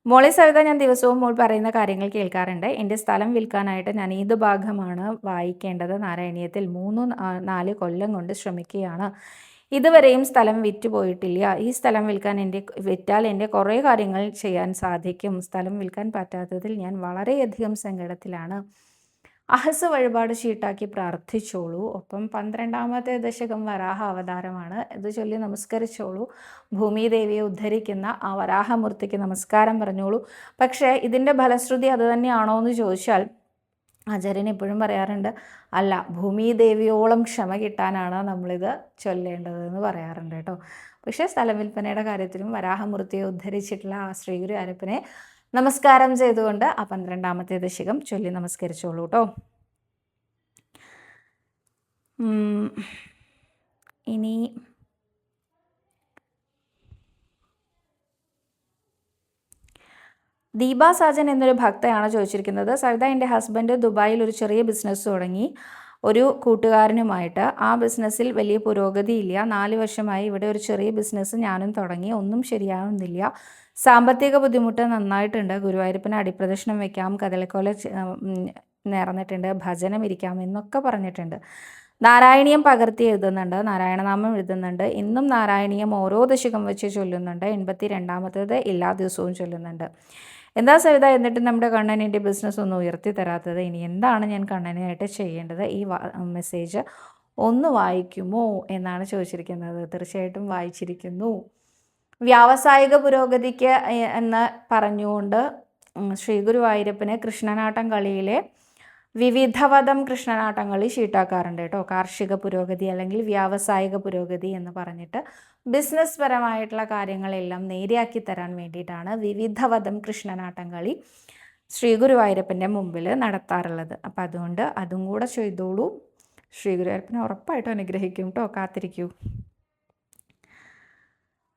മോളെ സവിത, ഞാൻ ദിവസവും മോൾ പറയുന്ന കാര്യങ്ങൾ കേൾക്കാറുണ്ട്. എൻ്റെ സ്ഥലം വിൽക്കാനായിട്ട് ഞാൻ ഏത് ഭാഗമാണ് വായിക്കേണ്ടത്? നാരായണീയത്തിൽ 3-4 കൊല്ലം കൊണ്ട് ശ്രമിക്കുകയാണ്. ഇതുവരെയും സ്ഥലം വിറ്റുപോയിട്ടില്ല. ഈ സ്ഥലം വിറ്റാൽ എൻ്റെ കുറേ കാര്യങ്ങൾ ചെയ്യാൻ സാധിക്കും. സ്ഥലം വിൽക്കാൻ പറ്റാത്തതിൽ ഞാൻ വളരെയധികം സങ്കടത്തിലാണ്. അഹസ് വഴിപാട് ഷീട്ടാക്കി പ്രാർത്ഥിച്ചോളൂ. ഒപ്പം 12ാമത്തെ ദശകം വരാഹ അവതാരമാണ്. ഇത് ചൊല്ലി നമസ്കരിച്ചോളൂ. ഭൂമിദേവിയെ ഉദ്ധരിക്കുന്ന ആ വരാഹമൂർത്തിക്ക് നമസ്കാരം പറഞ്ഞോളൂ. പക്ഷേ ഇതിൻ്റെ ഫലശ്രുതി അത് തന്നെയാണോ എന്ന് ചോദിച്ചാൽ ആചാര്യൻ എപ്പോഴും പറയാറുണ്ട്, അല്ല, ഭൂമിദേവിയോളം ക്ഷമ കിട്ടാനാണ് നമ്മളിത് ചൊല്ലേണ്ടതെന്ന് പറയാറുണ്ട് കേട്ടോ. പക്ഷേ സ്ഥലം വിൽപ്പനയുടെ കാര്യത്തിലും വരാഹമൂർത്തിയെ ഉദ്ധരിച്ചിട്ടുള്ള ആ ശ്രീ ഗുരു അയ്യപ്പനെ നമസ്കാരം ചെയ്തുകൊണ്ട് ആ 12ാമത്തെ ദശകം ചൊല്ലി നമസ്കരിച്ചോളൂ കേട്ടോ. ഇനി ദീപ സാജൻ എന്നൊരു ഭക്തയാണ് ചോദിച്ചിരിക്കുന്നത്. സവിത, എൻ്റെ ഹസ്ബൻഡ് ദുബായിൽ ഒരു ചെറിയ ബിസിനസ് തുടങ്ങി ഒരു കൂട്ടുകാരനുമായിട്ട്. ആ ബിസിനസ്സിൽ വലിയ പുരോഗതിയില്ല. 4 വർഷമായി ഇവിടെ ഒരു ചെറിയ ബിസിനസ് ഞാനും തുടങ്ങി, ഒന്നും ശരിയാവുന്നില്ല. സാമ്പത്തിക ബുദ്ധിമുട്ട് നന്നായിട്ടുണ്ട്. ഗുരുവായൂരപ്പന് അടിപ്രദക്ഷിണം വയ്ക്കാം, കദളിക്കോല നേർന്നിട്ടുണ്ട്, ഭജനം ഇരിക്കാം എന്നൊക്കെ പറഞ്ഞിട്ടുണ്ട്. നാരായണീയം പകർത്തി എഴുതുന്നുണ്ട്, നാരായണനാമം എഴുതുന്നുണ്ട്. ഇന്നും നാരായണീയം ഓരോ ദശകം വെച്ച് ചൊല്ലുന്നുണ്ട്. 82ാമത്തേത് എല്ലാ ദിവസവും ചൊല്ലുന്നുണ്ട്. എന്താ സവിത, എന്നിട്ട് നമ്മുടെ കണ്ണനിൻ്റെ ബിസിനസ് ഒന്നും ഉയർത്തി തരാത്തത്? ഇനി എന്താണ് ഞാൻ കണ്ണനായിട്ട് ചെയ്യേണ്ടത്? ഈ മെസ്സേജ് ഒന്ന് വായിക്കുമോ എന്നാണ് ചോദിച്ചിരിക്കുന്നത്. തീർച്ചയായിട്ടും വായിച്ചിരിക്കുന്നു. വ്യാവസായിക പുരോഗതിക്ക് എന്ന് പറഞ്ഞുകൊണ്ട് ശ്രീ ഗുരുവായൂരപ്പന് കൃഷ്ണനാട്ടം കളിയിലെ വിവിധവധം കൃഷ്ണനാട്ടം കളി ഷീട്ടാക്കാറുണ്ട് കേട്ടോ. കാർഷിക പുരോഗതി അല്ലെങ്കിൽ വ്യാവസായിക പുരോഗതി എന്ന് പറഞ്ഞിട്ട് ബിസിനസ് പരമായിട്ടുള്ള കാര്യങ്ങളെല്ലാം നേരെയാക്കി തരാൻ വേണ്ടിയിട്ടാണ് വിവിധവധം കൃഷ്ണനാട്ടം കളി ശ്രീ ഗുരുവായൂരപ്പൻ്റെ മുമ്പിൽ നടത്താറുള്ളത്. അപ്പം അതുകൊണ്ട് അതും കൂടെ ചെയ്തോളൂ. ശ്രീ ഗുരുവായൂരപ്പനെ ഉറപ്പായിട്ടും അനുഗ്രഹിക്കും കേട്ടോ, കാത്തിരിക്കൂ.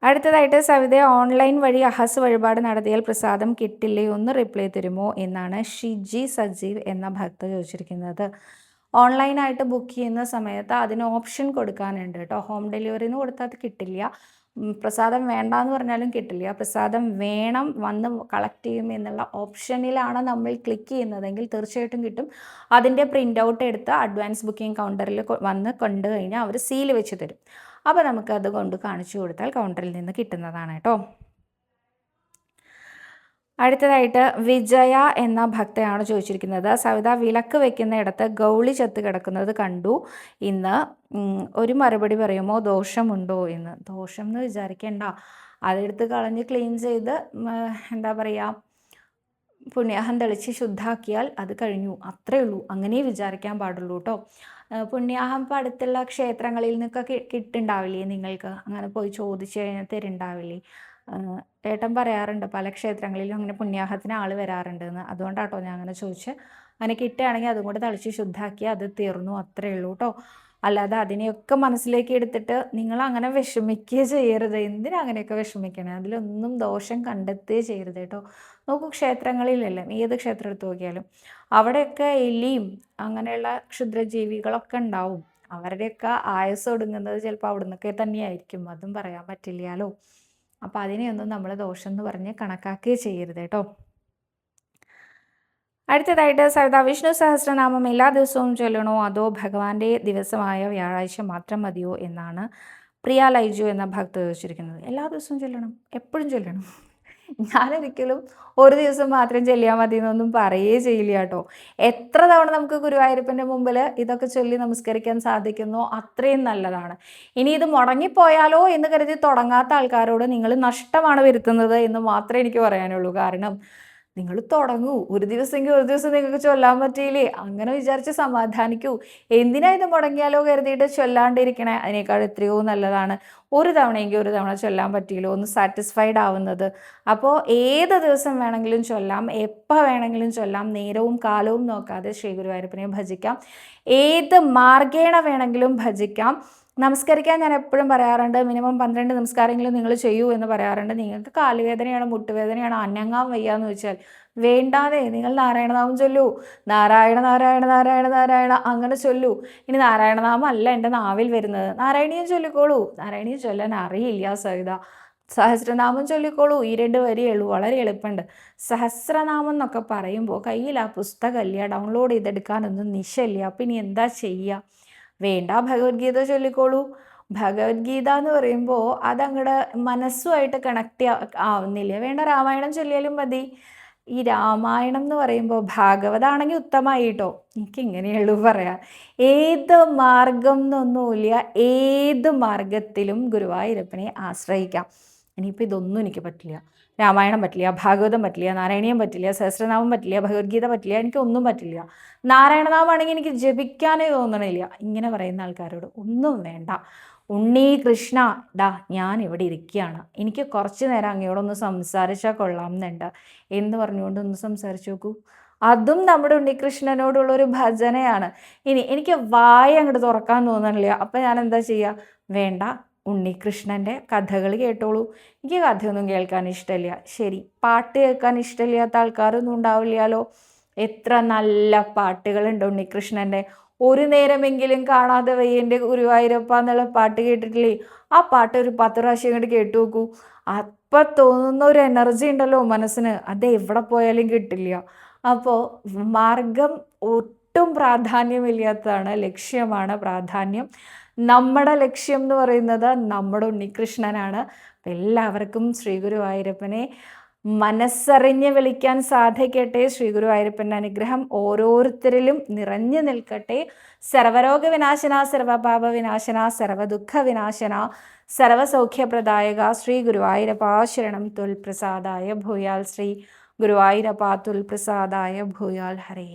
അടുത്തതായിട്ട് സവിത, ഓൺലൈൻ വഴി അഹസ് വഴിപാട് നടത്തിയാൽ പ്രസാദം കിട്ടില്ലേ, ഒന്ന് റിപ്ലൈ തരുമോ എന്നാണ് ഷിജി സജീവ് എന്ന ഭക്ത ചോദിച്ചിരിക്കുന്നത്. ഓൺലൈനായിട്ട് ബുക്ക് ചെയ്യുന്ന സമയത്ത് അതിന് ഓപ്ഷൻ കൊടുക്കാനുണ്ട് കേട്ടോ. ഹോം ഡെലിവറിന്ന് കൊടുത്താൽ അത് കിട്ടില്ല. പ്രസാദം വേണ്ടാന്ന് പറഞ്ഞാലും കിട്ടില്ല. പ്രസാദം വേണം, വന്ന് കളക്ട് ചെയ്യും എന്നുള്ള ഓപ്ഷനിലാണ് നമ്മൾ ക്ലിക്ക് ചെയ്യുന്നതെങ്കിൽ തീർച്ചയായിട്ടും കിട്ടും. അതിൻ്റെ പ്രിൻ്റ് ഔട്ട് എടുത്ത് അഡ്വാൻസ് ബുക്കിംഗ് കൗണ്ടറിൽ വന്ന് കണ്ടു കഴിഞ്ഞാൽ അവർ സീൽ വെച്ച് തരും. അപ്പോൾ നമുക്കത് കൊണ്ട് കാണിച്ചു കൊടുത്താൽ കൗണ്ടറിൽ നിന്ന് കിട്ടുന്നതാണ് കേട്ടോ. അടുത്തതായിട്ട് വിജയ എന്ന ഭക്തയാണ് ചോദിച്ചിരിക്കുന്നത്. സവിത, വിളക്ക് വെക്കുന്ന ഇടത്ത് ഗൗളി ചത്ത് കിടക്കുന്നത് കണ്ടു ഇന്ന്, ഒരു മറുപടി പറയുമോ, ദോഷമുണ്ടോ എന്ന്? ദോഷം എന്ന് വിചാരിക്കേണ്ട, അതെടുത്ത് കളഞ്ഞ് ക്ലീൻ ചെയ്ത് എന്താ പറയുക, പുണ്യാഹം തെളിച്ച് ശുദ്ധാക്കിയാൽ അത് കഴിഞ്ഞു, അത്രയേ ഉള്ളൂ. അങ്ങനെ വിചാരിക്കാൻ പാടുള്ളൂ കേട്ടോ. പുണ്യാഹം ഇപ്പോൾ അടുത്തുള്ള ക്ഷേത്രങ്ങളിൽ നിന്നൊക്കെ കിട്ടുണ്ടാവില്ലേ നിങ്ങൾക്ക്? അങ്ങനെ പോയി ചോദിച്ചു കഴിഞ്ഞാൽ തരുണ്ടാവില്ലേ? ഏട്ടൻ പറയാറുണ്ട് പല ക്ഷേത്രങ്ങളിലും അങ്ങനെ പുണ്യാഹത്തിന് ആൾ വരാറുണ്ടെന്ന്. അതുകൊണ്ടാട്ടോ ഞാൻ അങ്ങനെ ചോദിച്ചത്. അങ്ങനെ കിട്ടുകയാണെങ്കിൽ അതും കൂടെ തളിച്ച് ശുദ്ധാക്കി അത് തീർന്നു, അത്രയേ ഉള്ളൂ കേട്ടോ. അല്ലാതെ അതിനെയൊക്കെ മനസ്സിലേക്ക് എടുത്തിട്ട് നിങ്ങൾ അങ്ങനെ വിഷമിക്കുകയേ ചെയ്യരുത്. എന്തിനാ അങ്ങനെയൊക്കെ വിഷമിക്കണേ? അതിലൊന്നും ദോഷം കണ്ടെത്തുകയേ ചെയ്യരുത് കേട്ടോ. നോക്കൂ, ക്ഷേത്രങ്ങളിലെല്ലാം ഏത് ക്ഷേത്രം എടുത്ത് നോക്കിയാലും അവിടെയൊക്കെ എലിയും അങ്ങനെയുള്ള ക്ഷുദ്രജീവികളൊക്കെ ഉണ്ടാവും. അവരുടെയൊക്കെ ആയുസ് ഒടുങ്ങുന്നത് ചിലപ്പോൾ അവിടെ നിന്നൊക്കെ തന്നെയായിരിക്കും, അതും പറയാൻ പറ്റില്ലല്ലോ. അപ്പോൾ അതിനെയൊന്നും നമ്മൾ ദോഷം എന്ന് പറഞ്ഞ് കണക്കാക്കുകയേ ചെയ്യരുത് കേട്ടോ. അടുത്തതായിട്ട് സവിത, വിഷ്ണു സഹസ്രനാമം എല്ലാ ദിവസവും ചൊല്ലണോ അതോ ഭഗവാന്റെ ദിവസമായ വ്യാഴാഴ്ച മാത്രം മതിയോ എന്നാണ് പ്രിയ ലൈജു എന്ന ഭക്ത ചോദിച്ചിരിക്കുന്നത്. എല്ലാ ദിവസവും ചൊല്ലണം, എപ്പോഴും ചൊല്ലണം. ഞാനൊരിക്കലും ഒരു ദിവസം മാത്രം ചൊല്ലിയാൽ മതി എന്നൊന്നും പറയുകയേ ചെയ്യില്ല കേട്ടോ. എത്ര തവണ നമുക്ക് ഗുരുവായൂരപ്പൻ്റെ മുമ്പിൽ ഇതൊക്കെ ചൊല്ലി നമസ്കരിക്കാൻ സാധിക്കുന്നോ അത്രയും നല്ലതാണ്. ഇനി ഇത് മുടങ്ങിപ്പോയാലോ എന്ന് കരുതി തുടങ്ങാത്ത ആൾക്കാരോട് നിങ്ങൾ നഷ്ടമാണ് വരുത്തുന്നത് എന്ന് മാത്രമേ എനിക്ക് പറയാനുള്ളൂ. കാരണം നിങ്ങൾ തുടങ്ങൂ. ഒരു ദിവസമെങ്കിൽ ഒരു ദിവസം നിങ്ങൾക്ക് ചൊല്ലാൻ പറ്റിയില്ലേ, അങ്ങനെ വിചാരിച്ച് സമാധാനിക്കൂ. എന്തിനാ ഇത് മുടങ്ങിയാലോ കരുതിയിട്ട് ചൊല്ലാണ്ടിരിക്കണേ? അതിനേക്കാൾ എത്രയോ നല്ലതാണ് ഒരു തവണയെങ്കിൽ ഒരു തവണ ചൊല്ലാൻ പറ്റിയില്ലോ ഒന്ന് സാറ്റിസ്ഫൈഡ് ആവുന്നത്. അപ്പോൾ ഏത് ദിവസം വേണമെങ്കിലും ചൊല്ലാം, എപ്പോൾ വേണമെങ്കിലും ചൊല്ലാം, നേരവും കാലവും നോക്കാതെ ശ്രീ ഗുരുവായൂരപ്പനെ ഭജിക്കാം. ഏത് മാർഗേണ വേണമെങ്കിലും ഭജിക്കാം. നമസ്കരിക്കാൻ ഞാൻ എപ്പോഴും പറയാറുണ്ട്, മിനിമം 12 നമസ്കാരമെങ്കിലും നിങ്ങൾ ചെയ്യൂ എന്ന് പറയാറുണ്ട്. നിങ്ങൾക്ക് കാലുവേദനയാണോ മുട്ടുവേദനയാണോ അനങ്ങാൻ വയ്യ എന്ന് വെച്ചാൽ വേണ്ടാതെ നിങ്ങൾ നാരായണനാമം ചൊല്ലൂ. നാരായണ നാരായണ നാരായണ നാരായണ അങ്ങനെ ചൊല്ലൂ. ഇനി നാരായണനാമം അല്ല എൻ്റെ നാവിൽ വരുന്നത്, നാരായണീയം ചൊല്ലിക്കോളൂ. നാരായണീയം ചൊല്ലാൻ അറിയില്ല സവിത, സഹസ്രനാമം ചൊല്ലിക്കോളൂ. ഈ 2 വരിയുള്ളൂ, വളരെ എളുപ്പമുണ്ട്. സഹസ്രനാമം എന്നൊക്കെ പറയുമ്പോൾ കയ്യിൽ ആ പുസ്തകമില്ല, ഡൗൺലോഡ് ചെയ്തെടുക്കാനൊന്നും നിശയില്ല. അപ്പം ഇനി എന്താ ചെയ്യുക? വേണ്ട, ഭഗവത്ഗീത ചൊല്ലിക്കോളൂ. ഭഗവത്ഗീത എന്ന് പറയുമ്പോൾ അതങ്ങടെ മനസ്സുമായിട്ട് കണക്റ്റ് ആവുന്നില്ല. വേണ്ട, രാമായണം ചൊല്ലിയാലും മതി. ഈ രാമായണം എന്ന് പറയുമ്പോൾ ഭാഗവതാണെങ്കിൽ ഉത്തമമായി കേട്ടോ, എനിക്ക് ഇങ്ങനെയുള്ളൂ പറയാം. ഏത് മാർഗം എന്നൊന്നുമില്ല, ഏത് മാർഗത്തിലും ഗുരുവായൂരപ്പനെ ആശ്രയിക്കാം. ഇനിയിപ്പോൾ ഇതൊന്നും എനിക്ക് പറ്റില്ല, രാമായണം പറ്റില്ല, ഭാഗവതം പറ്റില്ല, നാരായണീയം പറ്റില്ല, സഹസ്രനാമം പറ്റില്ല, ഭഗവത്ഗീത പറ്റില്ല, എനിക്കൊന്നും പറ്റില്ല. നാരായണനാമാണെങ്കിൽ എനിക്ക് ജപിക്കാനേ തോന്നണില്ല. ഇങ്ങനെ പറയുന്ന ആൾക്കാരോട് ഒന്നും വേണ്ട. ഉണ്ണി കൃഷ്ണ, ഡാ ഞാൻ ഇവിടെ ഇരിക്കുകയാണ്, എനിക്ക് കുറച്ച് നേരം അങ്ങയോടൊന്ന് സംസാരിച്ചാൽ കൊള്ളാം എന്നുണ്ട് എന്ന് പറഞ്ഞുകൊണ്ട് ഒന്ന് സംസാരിച്ചു നോക്കൂ. അതും നമ്മുടെ ഉണ്ണികൃഷ്ണനോടുള്ളൊരു ഭജനയാണ്. ഇനി എനിക്ക് വായ അങ്ങോട്ട് തുറക്കാൻ തോന്നണില്ല, അപ്പം ഞാൻ എന്താ ചെയ്യുക? വേണ്ട, ഉണ്ണികൃഷ്ണൻ്റെ കഥകൾ കേട്ടോളൂ. എനിക്ക് കഥയൊന്നും കേൾക്കാൻ ഇഷ്ടമില്ല. ശരി, പാട്ട് കേൾക്കാൻ ഇഷ്ടമില്ലാത്ത ആൾക്കാരൊന്നും ഉണ്ടാവില്ലല്ലോ. എത്ര നല്ല പാട്ടുകളുണ്ട് ഉണ്ണികൃഷ്ണൻ്റെ. ഒരു നേരമെങ്കിലും കാണാതെ വയ്യൻ്റെ ഗുരുവായൂരപ്പ എന്നുള്ള പാട്ട് കേട്ടിട്ടില്ലേ? ആ പാട്ട് ഒരു 10 പ്രാവശ്യം ഇങ്ങോട്ട് കേട്ടു നോക്കൂ. അപ്പം തോന്നുന്ന ഒരു എനർജി ഉണ്ടല്ലോ മനസ്സിന്, അത് എവിടെ പോയാലും കിട്ടില്ല. അപ്പോൾ മാർഗം ഒട്ടും പ്രാധാന്യമില്ലാത്തതാണ്, ലക്ഷ്യമാണ് പ്രാധാന്യം. നമ്മുടെ ലക്ഷ്യം എന്ന് പറയുന്നത് നമ്മുടെ ഉണ്ണികൃഷ്ണനാണ്. അപ്പം എല്ലാവർക്കും ശ്രീ ഗുരുവായൂരപ്പനെ മനസ്സറിഞ്ഞ് വിളിക്കാൻ സാധിക്കട്ടെ. ശ്രീ ഗുരുവായൂരപ്പൻ്റെ അനുഗ്രഹം ഓരോരുത്തരിലും നിറഞ്ഞു നിൽക്കട്ടെ. സർവരോഗ വിനാശന, സർവപാപ വിനാശന, സർവദുഃഖ വിനാശന, സർവസൗഖ്യപ്രദായക ശ്രീ ഗുരുവായൂരപ്പ ശരണം തുൽ പ്രസാദായ ഭൂയാൽ. ശ്രീ ഗുരുവായൂരപ്പ തുൽ പ്രസാദായ ഭൂയാൽ. ഹരേ.